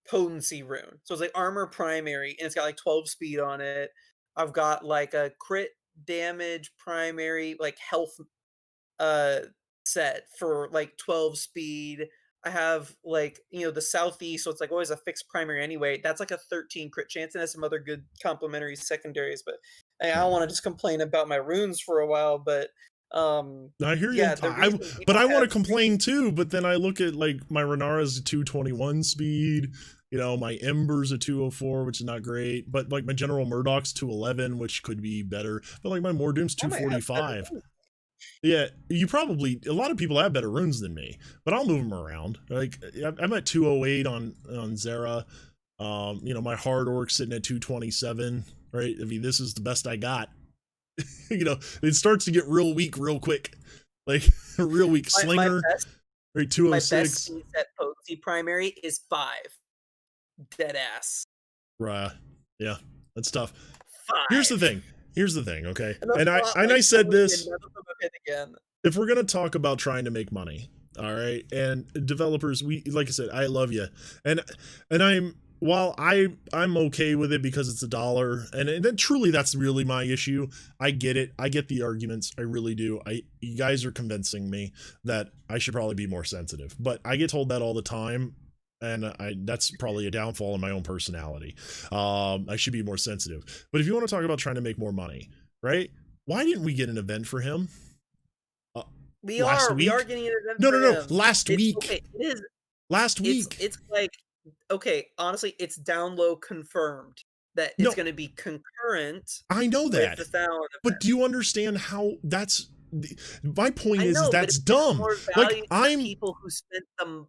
potency rune. So it's like armor primary, and it's got like 12 speed on it. I've got like a crit damage primary, like health set for like 12 speed. I have like the southeast, so it's like always a fixed primary anyway. That's like a 13 crit chance, and has some other good complementary secondaries. But I don't want to just complain about my runes for a while. But I hear you. yeah, But I want to complain too. But then I look at like my Renara's 221 speed. My Ember's a 204, which is not great. But like my General Murdoch's 211, which could be better. But like my Mordoom's 245. Yeah, a lot of people have better runes than me, but I'll move them around. Like I'm at 208 on Zera. My hard orc sitting at 227. Right. I mean, this is the best I got. It starts to get real weak real quick. Like real weak. Slinger. Right. 206. My best speed set potency primary is 5. Dead ass. Right. Yeah, that's tough. 5. Here's the thing, okay? And I like, said this. Never put my pin again. If we're gonna talk about trying to make money, all right, and developers, like I said, I love you, and while I'm okay with it because it's $1, and then truly that's really my issue. I get it. I get the arguments. I really do. You guys are convincing me that I should probably be more sensitive, but I get told that all the time. And that's probably a downfall in my own personality. I should be more sensitive. But if you want to talk about trying to make more money, right? Why didn't we get an event for him? We are getting an event No, for no. him. Last week. Okay, it is. Last week. It's like, okay, honestly, it's down low confirmed that it's going to be concurrent. I know that. With the Thallon but do you understand how that's... My point is that's but dumb. More like I'm people who spent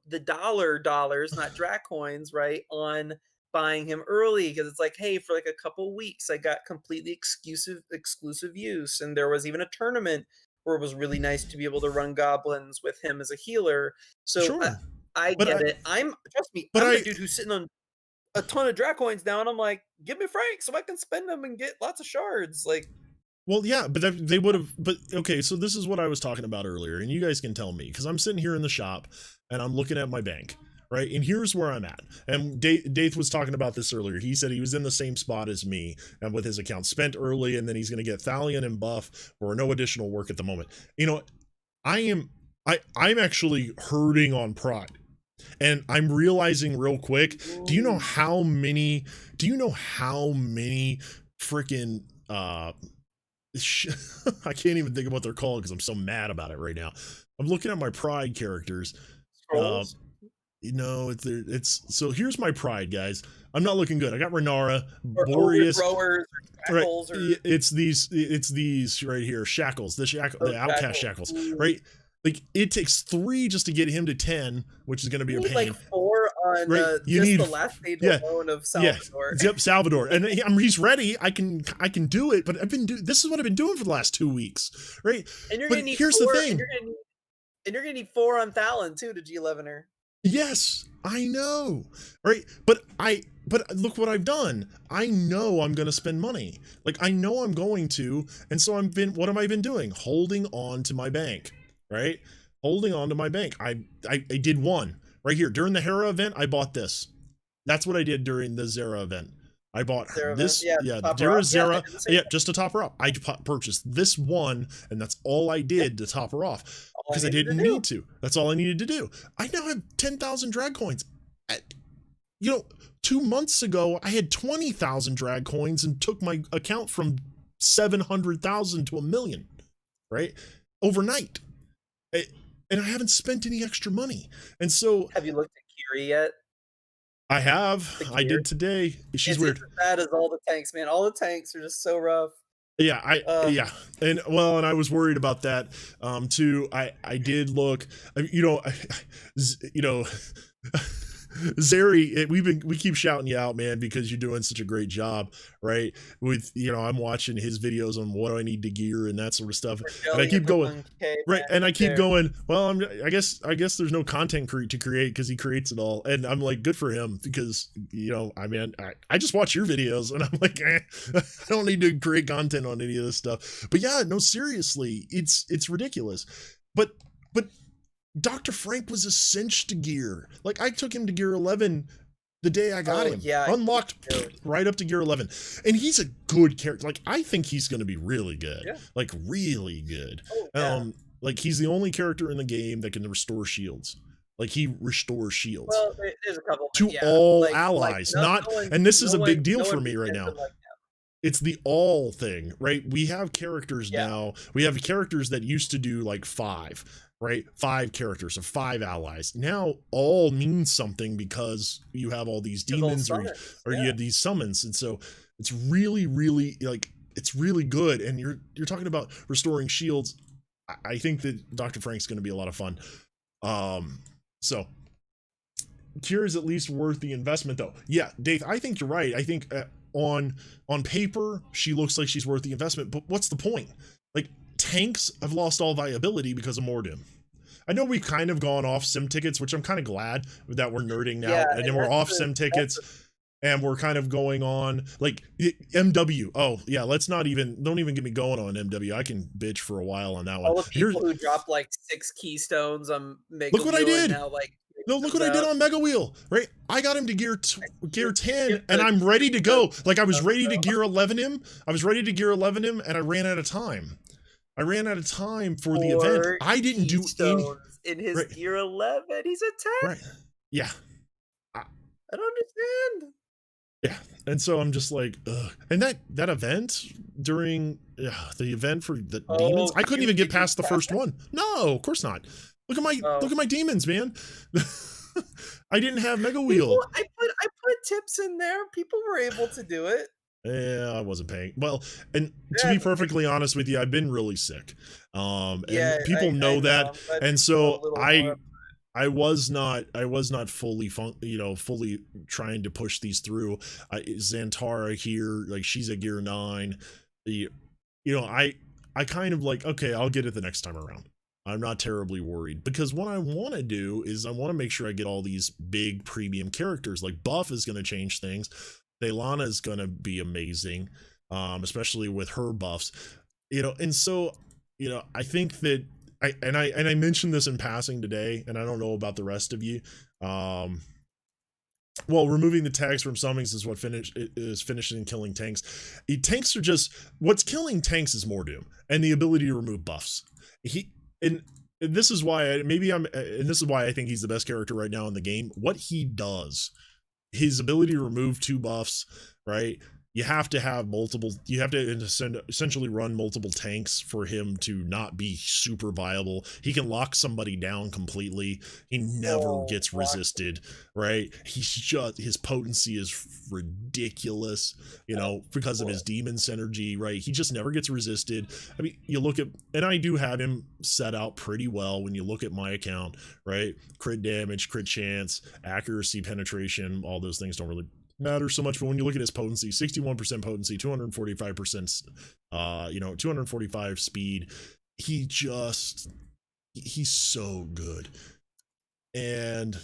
the dollars, not Dracoins, right, on buying him early, because it's like, hey, for like a couple weeks I got completely exclusive use, and there was even a tournament where it was really nice to be able to run goblins with him as a healer. So sure. I get it. Trust me, I'm the dude who's sitting on a ton of Dracoins now, and I'm like, give me Frank so I can spend them and get lots of shards. Like, well, yeah, but they would have. But okay, so this is what I was talking about earlier, and you guys can tell me, because I'm sitting here in the shop and I'm looking at my bank, right? And here's where I'm at. And Dave was talking about this earlier. He said he was in the same spot as me, and with his account spent early, and then he's going to get Thalion and buff for no additional work at the moment. I'm actually hurting on pride. And I'm realizing real quick, do you know how many freaking I can't even think of what they're called because I'm so mad about it right now. I'm looking at my pride characters. It's so here's my pride, guys. I'm not looking good. I got Renara, Boreas, rowers, right? Or... It's these right here, shackles, the outcast shackles, right? Like it takes 3 just to get him to 10, which is going to be a pain. Like 4 on right? the last stage alone of Salvador. Yeah, yep, Salvador, and he's ready. I can do it, but this is what I've been doing for the last 2 weeks, right? And you're but gonna need here's 4, the thing, and you're gonna need 4 on Thallon too to G11er. Yes, I know, right? But look what I've done. I know I'm going to spend money. Like I know I'm going to, and so what have I been doing? Holding on to my bank. Right? Holding on to my bank. I did one right here during the Hera event. I bought this. That's what I did during the Zera event. I bought Zera, this, yeah, yeah, top Dira rock. Yeah, I Zera, did the same yeah, thing. just to top her up. I purchased this one, and that's all I Yeah, did to top her off all I because I needed to didn't do. need to. That's all I needed to do. I now have 10,000 drag coins. I- You know, 2 months ago, I had 20,000 drag coins and took my account from 700,000 to 1 million, right? Overnight. I- and I haven't spent any extra money. And so Have you looked at Kiri yet? I have, The I gear? did today. She's It's weird. as bad as all the tanks, man. All the tanks are just so rough. Uh, Yeah, and well, and I was worried about that too. I did look, you know, Zeri, we keep shouting you out, man, because you're doing such a great job, right? With I'm watching his videos on what I need to gear and that sort of stuff, for and I Jelly keep and the going. 1K, Right, man, and I he's keep there. going. Well, I guess there's no content to create because he creates it all, and I'm like, good for him because I mean, I just watch your videos, and I'm like, I don't need to create content on any of this stuff. But yeah, no, seriously, it's ridiculous. But Dr. Frank was a cinch to gear. Like I took him to gear 11 the day I got Oh him, yeah, unlocked good. right up to gear 11, and he's a good character. Like I think he's going to be really good, Yeah. like really good. Oh yeah. Like he's the only character in the game that can restore shields. Like he restores shields Well, there's a couple, but to yeah, all like allies. no, Not, no one, and this is no a big one, deal no for one me right did now. it like that. It's the all thing, right? We have characters Yeah. now. We have characters that used to do like 5, right? 5 characters of 5 allies. Now all means something because you have all these There's all demons summons, or you yeah. have these summons, and so it's really, really like it's really good. And you're talking about restoring shields. I think that Dr. Frank's going to be a lot of fun. So Cure is at least worth the investment, though. Yeah, Dave, I think you're right. I think on paper she looks like she's worth the investment, but what's the point? Like tanks have lost all viability because of Mordin. I know we've kind of gone off sim tickets, which I'm kind of glad that we're nerding now, Yeah, and then and we're that's off the sim tickets. And we're kind of going on like MW. Oh yeah, don't even get me going on MW. I can bitch for a while on that one. all the people who dropped like 6 keystones on Mega Look what I Wheel and did. now like No, look what comes I did out. on Mega Wheel, right? I got him to gear 10, Skip and the- I'm ready to go. Like I was ready to so- gear 11 him. I was ready to gear 11 him, and I ran out of time. I ran out of time for the event. 4 I didn't do any. keystones in his Right. gear 11. He's a 10. Right. Yeah. I don't understand. Yeah. And so I'm just like, ugh. And that event during the event for the demons, I couldn't even get past the first one. No, of course not. Look at my demons, man. I didn't have Mega Wheel. I put tips in there. People were able to do it. Yeah, I wasn't paying. Well, and to be perfectly honest with you, I've been really sick. And people know that. And so I was not fully fully trying to push these through. Xantara here, like she's at gear 9. I kind of like, okay, I'll get it the next time around. I'm not terribly worried because what I want to do is I want to make sure I get all these big premium characters. Like Buff is going to change things. Leilana is going to be amazing, especially with her buffs. And so I think that I mentioned this in passing today, and I don't know about the rest of you. Well, removing the tags from summons is what is finishing and killing tanks. Tanks are just what's killing tanks is Mordoom and the ability to remove buffs. And this is why I think he's the best character right now in the game. What he does, his ability to remove 2 buffs, right? You have to have essentially run multiple tanks for him to not be super viable. He can lock somebody down completely. He never gets resisted, right? His potency is ridiculous, because of his demon synergy, right? He just never gets resisted. I mean, you look at, and I do have him set out pretty well when you look at my account, right? Crit damage, crit chance, accuracy, penetration, all those things don't really matter so much, but when you look at his potency, 61% potency, 245%, 245 speed, he's so good. And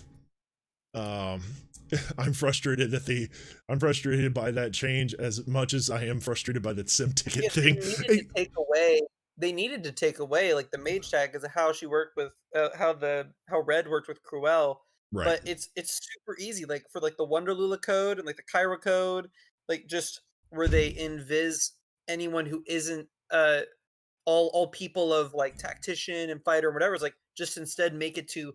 I'm frustrated by that change as much as I am frustrated by that sim ticket thing. They needed to take away like the mage tag because of how she worked with how Red worked with Cruel. Right. But it's super easy, like for like the Wonderlula code and like the Kyra code like just where they invis anyone who isn't all people of like tactician and fighter or whatever. It's like just instead make it to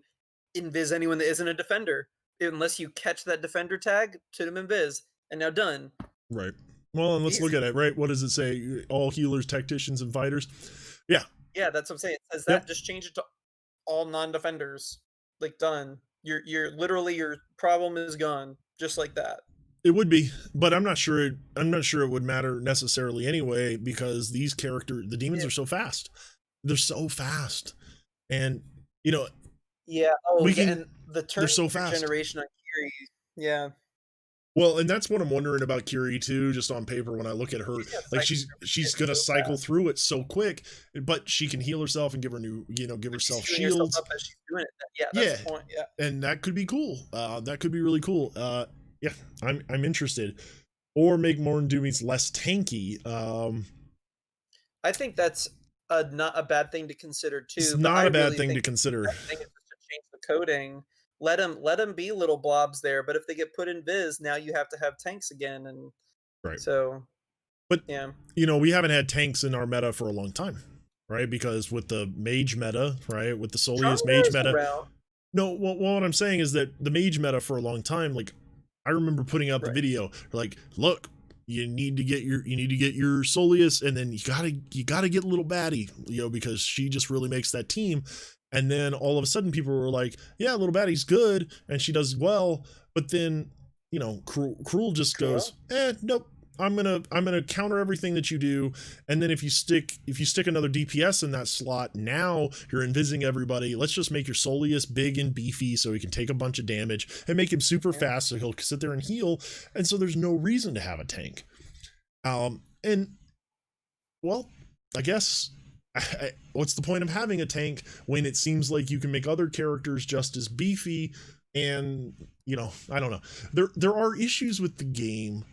invis anyone that isn't a defender. Unless you catch that defender tag, to them invis, and now done. Right. Well, and let's look at it, right? What does it say? All healers, tacticians, and fighters. Yeah. Yeah, that's what I'm saying. It says that. Just change it to all non-defenders. Like done. You're literally your problem is gone. Just like that. It would be, but I'm not sure it would matter necessarily anyway, because these the demons are so fast. They're so fast. And you know, yeah, and the turn so fast. Generation on Kiri. Yeah. Well, and that's what I'm wondering about Kiri too, just on paper when I look at her. Like she's gonna cycle through it so quick, but she can heal herself and give herself shields. That's the point. Yeah. And that could be cool. That could be really cool. Yeah, I'm interested. Or make Morn Doomies less tanky. I think that's not a bad thing to consider too. It's not a bad thing to consider. I think it's just to change the coding. Let them be little blobs there, but if they get put in Viz, now you have to have tanks again, and right. So, but yeah, we haven't had tanks in our meta for a long time, right? Because with the mage meta, right, with the Soleus mage meta. Around. No, well, what I'm saying is that the mage meta for a long time, like I remember putting out the video, like, look, you need to get your Soleus, and then you gotta get little baddie, because she just really makes that team. And then all of a sudden people were like, yeah, little baddie's good and she does well, but then Cruel just goes, nope, I'm gonna counter everything that you do. And then if you stick another DPS in that slot, now you're invising everybody. Let's just make your Soleus big and beefy so he can take a bunch of damage, and make him super fast so he'll sit there and heal. And so there's no reason to have a tank. And well, I guess what's the point of having a tank when it seems like you can make other characters just as beefy? And I don't know, there are issues with the game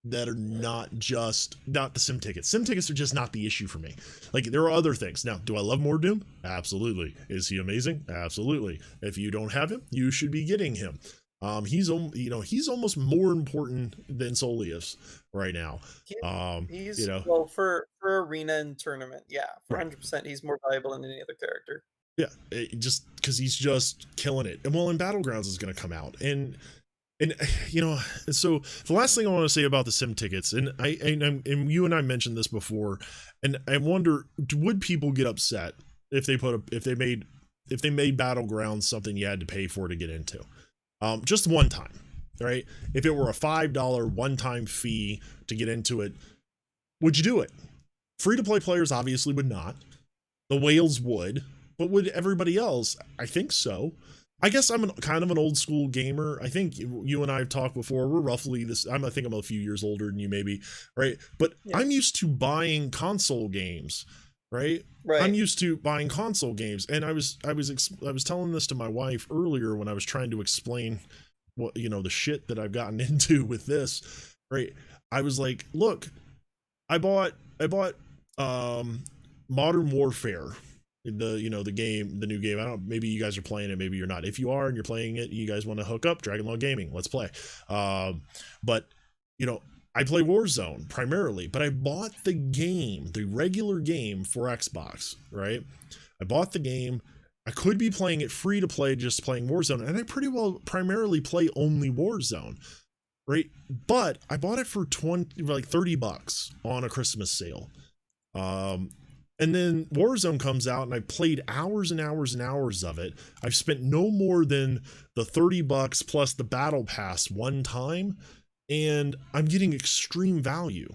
that are not the sim tickets. Sim tickets are just not the issue for me. Like, there are other things. Now, do I love Mord Doom? Absolutely. Is he amazing? Absolutely. If you don't have him, you should be getting him. He's almost more important than Soleus right now. He's well for arena and tournament, for 100%, he's more valuable than any other character. Yeah, just because he's just killing it. And well, in Battlegrounds is going to come out, and so the last thing I want to say about the sim tickets, and you and I mentioned this before, and I wonder, would people get upset if they made Battlegrounds something you had to pay for to get into? Just one time, right? If it were a $5 one-time fee to get into it, would you do it? Free-to-play players obviously would not. The whales would, but would everybody else? I think so. I guess I'm kind of an old school gamer. I think you and I have talked before. We're roughly this. I think I'm a few years older than you, maybe, right? But I'm used to buying console games. Right. I'm used to buying console games, and I was telling this to my wife earlier when I was trying to explain what the shit that I've gotten into with this. Right. I was like, look, I bought Modern Warfare, the game, the new game. I don't. Maybe you guys are playing it. Maybe you're not. If you are and you're playing it, you guys want to hook up Dragon Law Gaming. Let's play. But I play Warzone primarily, but I bought the game, the regular game for Xbox, right? I bought the game. I could be playing it free to play, just playing Warzone, and I pretty well primarily play only Warzone, right? But I bought it for $30 on a Christmas sale. And then Warzone comes out, and I played hours and hours and hours of it. I've spent no more than the $30 plus the battle pass one time, and I'm getting extreme value.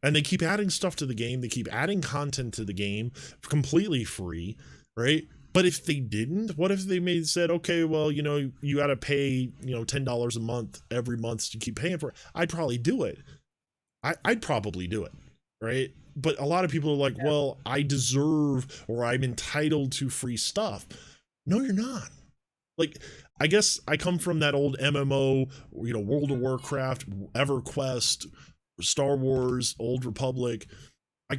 And they keep adding stuff to the game. They keep adding content to the game completely free, right? But if they didn't, what if they said, okay, well, you got to pay, $10 a month every month to keep paying for it? I'd probably do it. I'd probably do it, right? But a lot of people are like, well, I deserve, or I'm entitled to free stuff. No, you're not. Like, I guess I come from that old MMO, World of Warcraft, EverQuest, Star Wars, Old Republic. I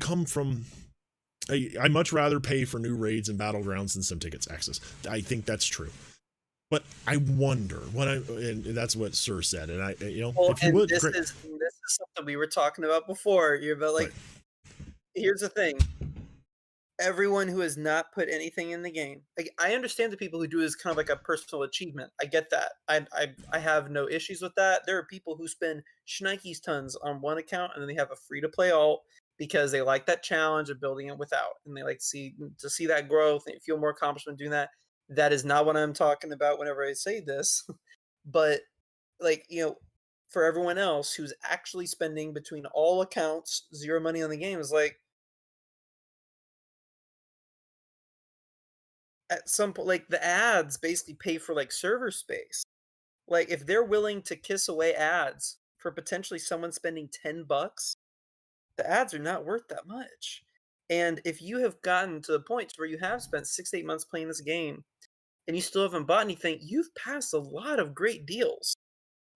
much rather pay for new raids and Battlegrounds than sim tickets access. I think that's true. But I wonder and that's what Sir said. And Well, if you and would, this great. is something we were talking about before. You're about Right. like, here's the thing. Everyone who has not put anything in the game, like, I understand the people who do it as kind of like a personal achievement. I get that. I have no issues with that. There are people who spend shnikes tons on one account and then they have a free to play alt because they like that challenge of building it without, and they like to see that growth and feel more accomplishment doing that. That is not what I'm talking about whenever I say this. But like, for everyone else who's actually spending between all accounts zero money on the game is like, at some point, like, the ads basically pay for like server space. Like, if they're willing to kiss away ads for potentially someone spending $10, the ads are not worth that much. And if you have gotten to the point where you have spent 6 to 8 months playing this game and you still haven't bought anything, you've passed a lot of great deals.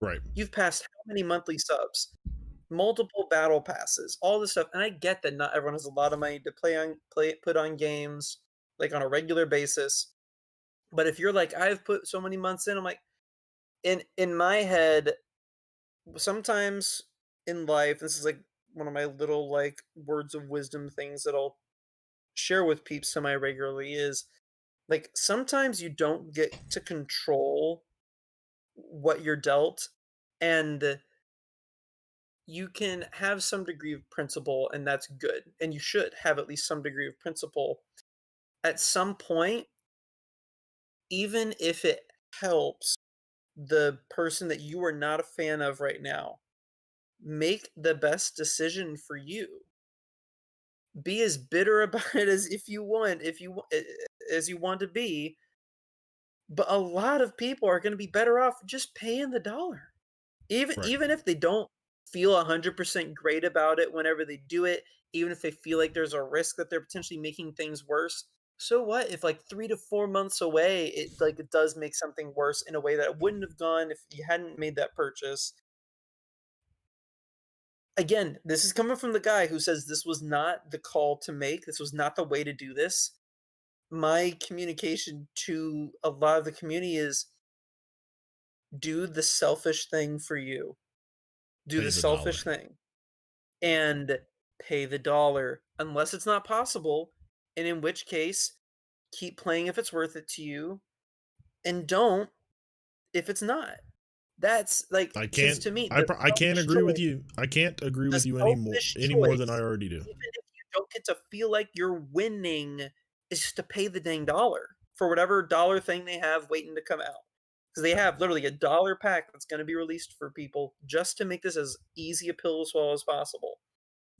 Right. You've passed how many monthly subs, multiple battle passes, all this stuff. And I get that not everyone has a lot of money to put on games like on a regular basis. But if you're like, I've put so many months in, I'm like, in my head, sometimes in life, this is like one of my little like words of wisdom things that I'll share with peeps semi regularly is like, sometimes you don't get to control what you're dealt, and you can have some degree of principle, and that's good, and you should have at least some degree of principle. At some point, even if it helps the person that you are not a fan of right now make the best decision for you. Be as bitter about it as if you want, as you want to be. But a lot of people are going to be better off just paying the dollar. Even Right. even if they don't feel 100% great about it whenever they do it, even if they feel like there's a risk that they're potentially making things worse, so what if like 3 to 4 months away it does make something worse in a way that it wouldn't have gone if you hadn't made that purchase. Again, this is coming from the guy who says this was not the call to make, this was not the way to do this. My communication to a lot of the community is do the selfish thing for you. Do Pay the the dollar. selfish thing and pay the dollar unless it's not possible, and in which case keep playing if it's worth it to you, and don't if it's not. That's like, I because can't. to me, I can't agree with you. I can't agree the with you selfish any more than I choice, already do. even if you don't get to feel like you're winning, is just to pay the dang dollar for whatever dollar thing they have waiting to come out. Because they have literally a dollar pack that's going to be released for people just to make this as easy a pill to swallow as possible.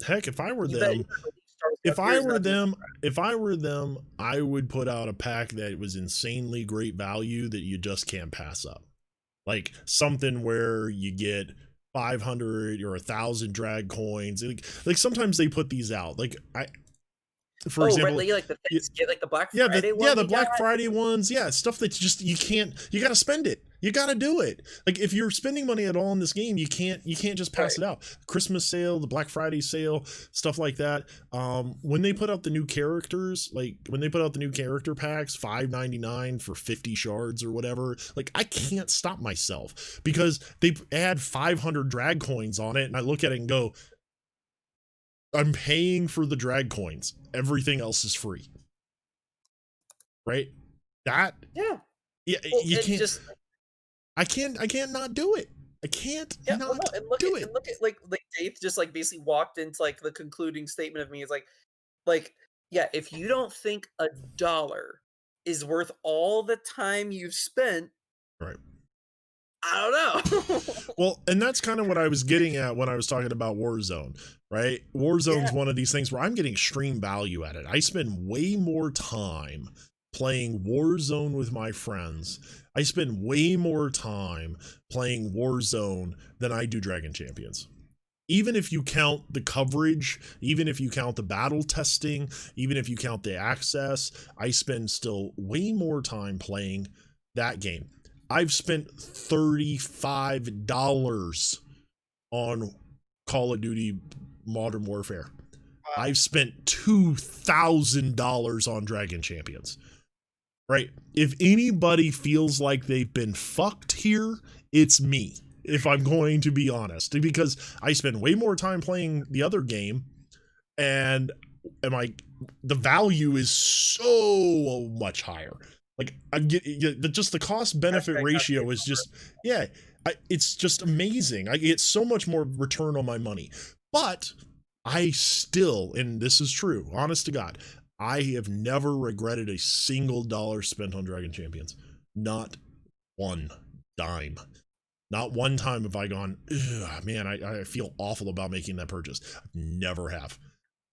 Heck, if I were You bet them, you could release Star Wars Frontiers not doing if I were them, I would put out a pack that was insanely great value that you just can't pass up. Like something where you get 500 or 1,000 drag coins. Like sometimes they put these out. Like for example, like the things, like the Black yeah, Friday the one. Black Friday ones, yeah, stuff that just you got to spend it. You got to do it. Like if you're spending money at all in this game, you can't just pass it out. Christmas sale, the Black Friday sale, stuff like that. When they put out the new characters, like when they put out the new character packs, $5.99 for 50 shards or whatever, like I can't stop myself because they add 500 drag coins on it, and I look at it and go, I'm paying for the drag coins. Everything else is free. Right? That Yeah. well, you can't just. I can't not do it. I can't Yeah, not well, no, do it. and look at like Dave just like basically walked into like the concluding statement of me is like, yeah, if you don't think a dollar is worth all the time you've spent, Right. I don't know. Well, and that's kind of what I was getting at when I was talking about Warzone, right? Warzone's one of these things where I'm getting extreme value at it. I spend way more time playing Warzone with my friends. I spend way more time playing Warzone than I do Dragon Champions. Even if you count the coverage, even if you count the battle testing, even if you count the access, I spend still way more time playing that game. I've spent $35 on Call of Duty Modern Warfare. I've spent $2,000 on Dragon Champions. right? If anybody feels like they've been fucked here, it's me, if I'm going to be honest, because I spend way more time playing the other game, and the value is so much higher. Like I get just the cost benefit ratio is just, yeah, it's just amazing. I get so much more return on my money. But I still, and this is true, honest to God, I have never regretted a single dollar spent on Dragon Champions. Not one dime. Not one time have I gone, man, I feel awful about making that purchase. Never have.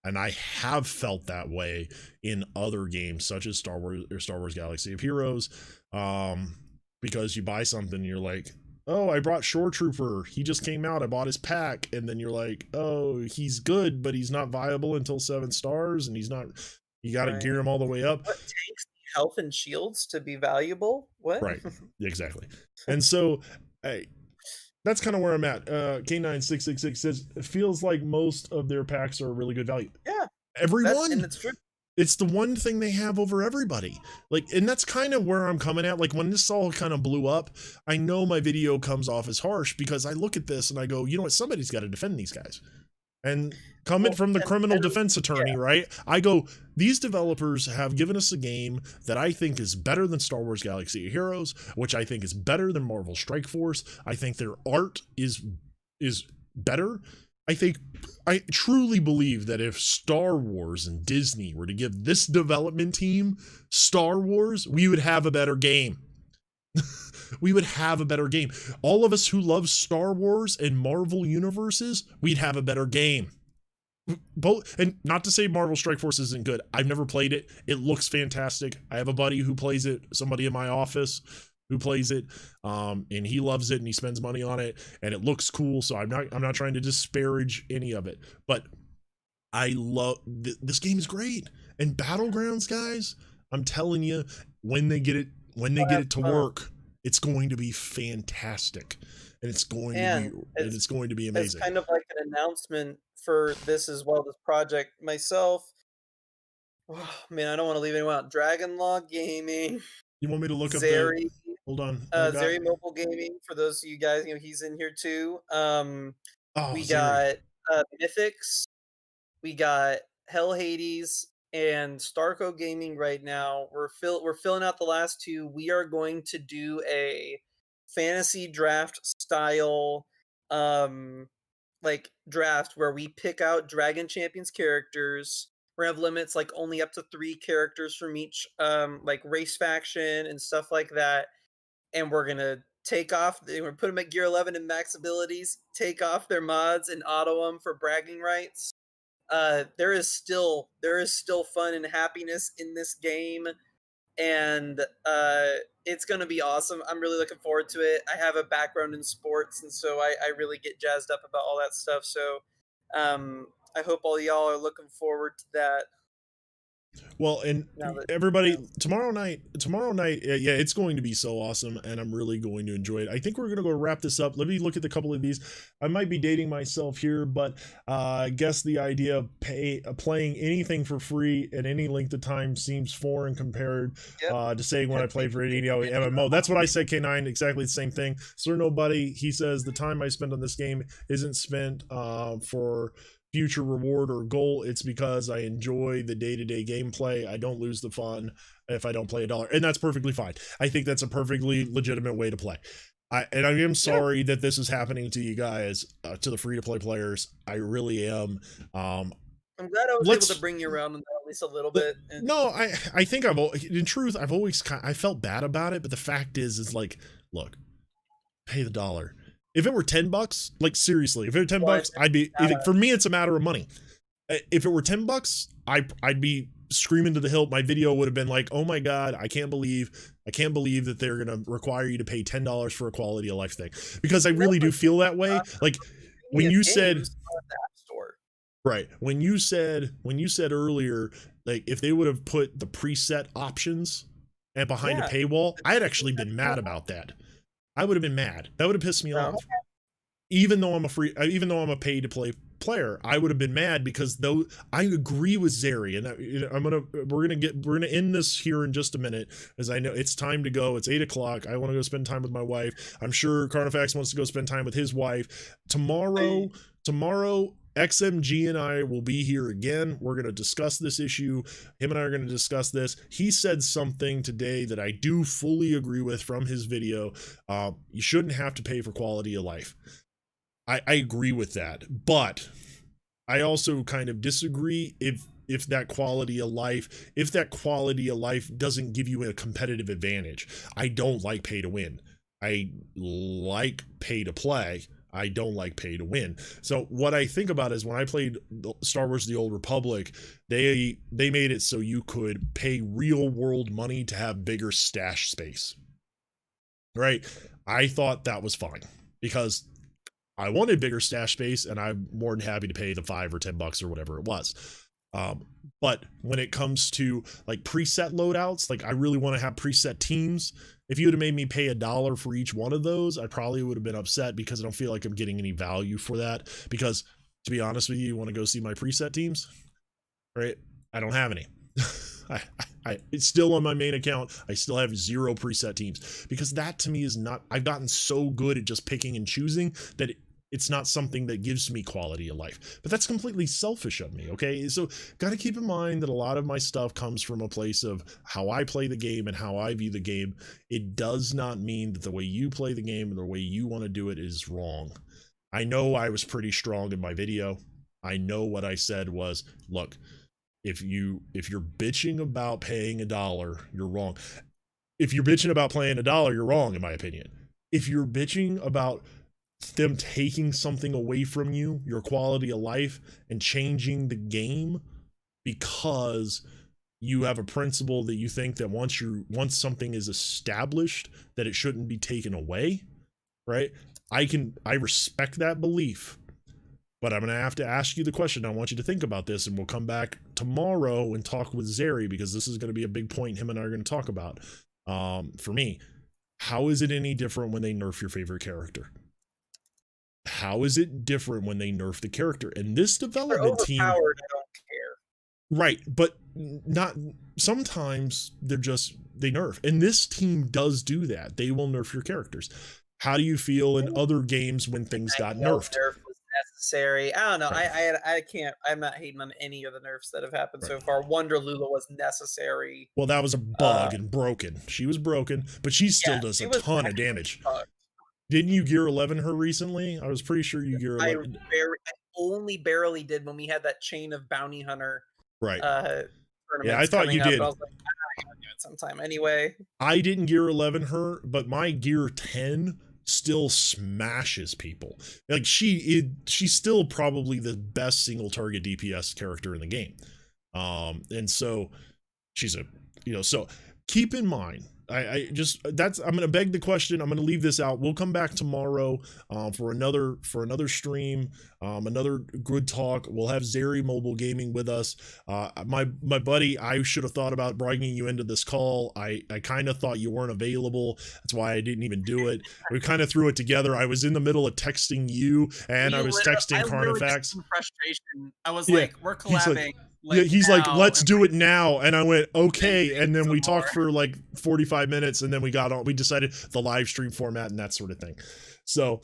And I have felt that way in other games, such as Star Wars Galaxy of Heroes, because you buy something and you're like, oh, I brought Shore Trooper, he just came out, I bought his pack, and then you're like, oh, he's good, but he's not viable until 7 stars, and he's not, you got to gear him all the way up. What takes health and shields to be valuable? What? Right, exactly. And so, hey, that's kind of where I'm at. K9666 says it feels like most of their packs are really good value. Yeah, everyone, and it's true. It's the one thing they have over everybody. Like, and that's kind of where I'm coming at. Like, when this all kind of blew up, I know my video comes off as harsh because I look at this and I go, you know what, somebody's got to defend these guys. And coming from the criminal defense attorney, right? I go, these developers have given us a game that I think is better than Star Wars Galaxy of Heroes, which I think is better than Marvel Strike Force. I think their art is better. I truly believe that if Star Wars and Disney were to give this development team Star Wars, we would have a better game. We would have a better game. All of us who love Star Wars and Marvel universes, we'd have a better game. Both, and not to say Marvel Strike Force isn't good. I've never played it. It looks fantastic. I have a buddy who plays it, somebody in my office who plays it, and he loves it and he spends money on it and it looks cool. So I'm not trying to disparage any of it, but I love this game is great. And Battlegrounds, guys, I'm telling you, when they get it to work, it's going to be fantastic, and it's going to be amazing. It's kind of like an announcement for this as well. This project, myself, oh, man, I don't want to leave anyone out. Dragon Law Gaming. You want me to look Zeri, up? Hold on. Zeri Mobile Gaming. For those of you guys, he's in here too. We got Mythics. We got Hell Hades and Starco Gaming right now. We're filling out the last 2. We are going to do a fantasy draft style like draft where we pick out Dragon Champions characters. We're gonna have limits like only up to 3 characters from each like race faction and stuff like that. And we're gonna take off, we're gonna put them at gear 11 and max abilities, take off their mods and auto them for bragging rights. There is still fun and happiness in this game, and it's gonna be awesome. I'm really looking forward to it. I have a background in sports, and so I really get jazzed up about all that stuff. So I hope all y'all are looking forward to that. Well, and everybody, tomorrow night, yeah, it's going to be so awesome, and I'm really going to enjoy it. I think we're going to go wrap this up. Let me look at a couple of these. I might be dating myself here, but I guess the idea of playing anything for free at any length of time seems foreign compared to saying when I played for an MMO. That's what I said, K9, exactly the same thing. Sir Nobody, he says, the time I spent on this game isn't spent for future reward or goal. It's because I enjoy the day-to-day gameplay. I don't lose the fun if I don't play $1, and that's perfectly fine. I think that's a perfectly legitimate way to play. I am sorry that this is happening to you guys, to the free-to-play players. I really am. I'm glad I was able to bring you around on that at least a little bit. No, I think in truth, I've always I felt bad about it, but the fact is like, look, pay the $1. If it were $10, like seriously, if it were $10, I'd be. For me, it's a matter of money. If it were $10, I'd be screaming to the hilt. My video would have been like, "Oh my god, I can't believe that they're gonna require you to pay $10 for a quality of life thing." Because I really do feel that way. Like when you said, right? When you said earlier, like if they would have put the preset options and behind a paywall, I had actually been mad about that. I would have been mad. That would have pissed me off. Even though I'm a pay to play player, I would have been mad because though I agree with Zeri, and we're gonna end this here in just a minute, as I know it's time to go. It's 8 o'clock. I want to go spend time with my wife. I'm sure Carnifax wants to go spend time with his wife. Tomorrow, XMG and I will be here again. We're going to discuss this issue. Him and I are going to discuss this. He said something today that I do fully agree with from his video. You shouldn't have to pay for quality of life. I agree with that, but I also kind of disagree if that quality of life doesn't give you a competitive advantage. I don't like pay to win. I like pay to play. I don't like pay to win. So what I think about is when I played Star Wars The Old Republic, they made it so you could pay real world money to have bigger stash space. Right? I thought that was fine because I wanted bigger stash space, and I'm more than happy to pay the $5 or $10 or whatever it was. But when it comes to like preset loadouts, like I really want to have preset teams. If you would have made me pay $1 for each one of those, I probably would have been upset because I don't feel like I'm getting any value for that. Because to be honest with you want to go see my preset teams, right? I don't have any. It's still on my main account. I still have 0 preset teams because that to me is not, I've gotten so good at just picking and choosing that it's not something that gives me quality of life. But that's completely selfish of me, okay? So got to keep in mind that a lot of my stuff comes from a place of how I play the game and how I view the game. It does not mean that the way you play the game and the way you want to do it is wrong. I know I was pretty strong in my video. I know what I said was, look, if you're bitching about paying $1, you're wrong. If you're bitching about playing $1, you're wrong, in my opinion. If you're bitching about them taking something away from you, your quality of life, and changing the game because you have a principle that you think that once something is established that it shouldn't be taken away, right? I respect that belief, but I'm going to have to ask you the question. I want you to think about this, and we'll come back tomorrow and talk with Zeri because this is going to be a big point him and I are going to talk about. For me, how is it any different when they nerf your favorite character? How is it different when they nerf the character? And this development team, I don't care. Right, but not sometimes they nerf. And this team does do that. They will nerf your characters. How do you feel in other games when things got nerfed? Nerf was necessary. I don't know. I can't. I'm not hating on any of the nerfs that have happened so far. Wonder Lula was necessary. Well, that was a bug and broken. She was broken, but she still does a ton of damage. Didn't you gear 11 her recently? I was pretty sure you gear 11. I only barely did when we had that chain of bounty hunter. Right. Yeah, I thought you did. I was like, I'm gonna do it sometime anyway. I didn't gear 11 her, but my gear 10 still smashes people. Like she's still probably the best single target DPS character in the game. And so she's so keep in mind, I'm going to beg the question. I'm going to leave this out. We'll come back tomorrow for another stream, another good talk. We'll have Zeri Mobile Gaming with us. My buddy, I should have thought about bringing you into this call. I kind of thought you weren't available. That's why I didn't even do it. We kind of threw it together. I was in the middle of texting you, and I was texting Carnifax. Frustration. I was like, we're collabing. He's like, let's do it now. And I went, okay. And then we talked for like 45 minutes, and then we decided the live stream format and that sort of thing. So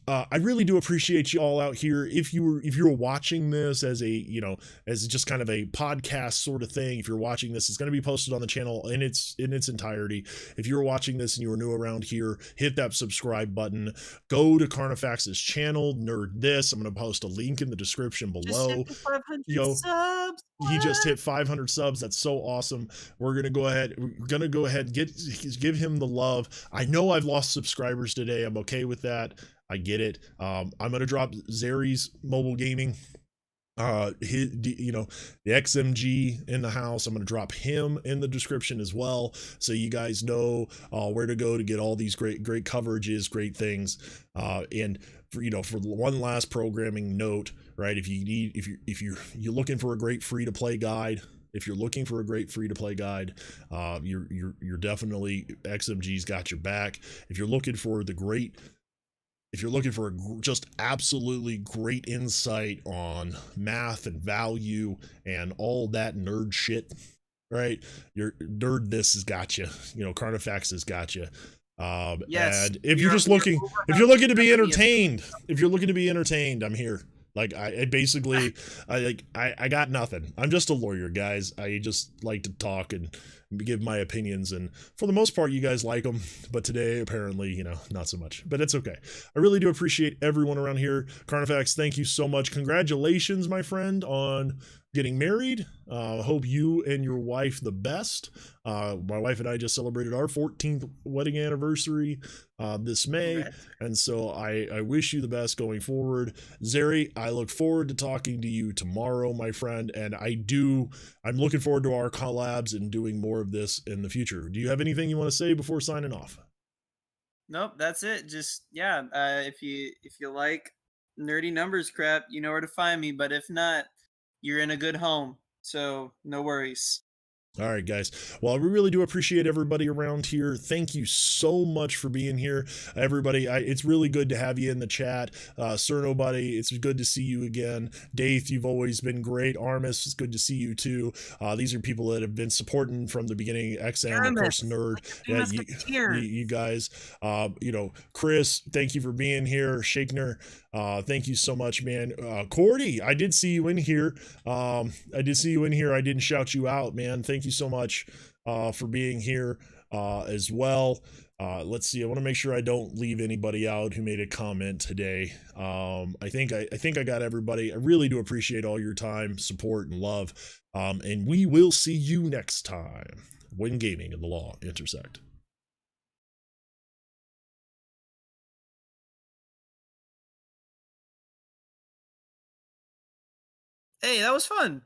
I really do appreciate you all out here. If you're watching this as as just kind of a podcast sort of thing, if you're watching this, it's going to be posted on the channel in its entirety. If you're watching this and you are new around here, hit that subscribe button. Go to Carnifax's channel, Nerd This. I'm going to post a link in the description below. Subs. He just hit 500 subs. That's so awesome. We're gonna go ahead and give him the love. I know I've lost subscribers today. I'm okay with that. I get it. I'm gonna drop Zeri's Mobile Gaming, the XMG in the house. I'm gonna drop him in the description as well, so you guys know where to go to get all these great coverages, great things. And for one last programming note, right? If you're looking for a great free to play guide. If you're looking for a great free-to-play guide, you're definitely, XMG's got your back. If you're looking for the great if you're looking for just absolutely great insight on math and value and all that nerd shit, right? Your nerd this has got you. You know, Carnifex has got you. Yes, And if we you're are- just we are looking, over- if you're looking to be entertained, I'm here. Like I basically, I got nothing. I'm just a lawyer, guys. I just like to talk and give my opinions, and for the most part, you guys like them. But today, apparently, you know, not so much. But it's okay. I really do appreciate everyone around here. Carnifex, thank you so much. Congratulations, my friend, on getting married. Hope you and your wife the best. My wife and I just celebrated our 14th wedding anniversary this May, Congrats. and so I wish you the best going forward. Zeri, I look forward to talking to you tomorrow, my friend, and I'm looking forward to our collabs and doing more of this in the future. Do you have anything you want to say before signing off? Nope, that's it. Just yeah. If you like nerdy numbers crap, you know where to find me. But if not, you're in a good home. So no worries. All right, guys. Well, we really do appreciate everybody around here. Thank you so much for being here, everybody. It's really good to have you in the chat. Sir Nobody, it's good to see you again. Daith, you've always been great. Armis, it's good to see you too. These are people that have been supporting from the beginning. XM, of course, Nerd. Yeah, you guys. You know, Chris, thank you for being here. Shakener, thank you so much, man. Cordy, I did see you in here. I didn't shout you out, man. Thank you so much for being here as well. Let's see. I want to make sure I don't leave anybody out who made a comment today. I think I got everybody. I really do appreciate all your time, support, and love. And we will see you next time when gaming and the law intersect. Hey, that was fun.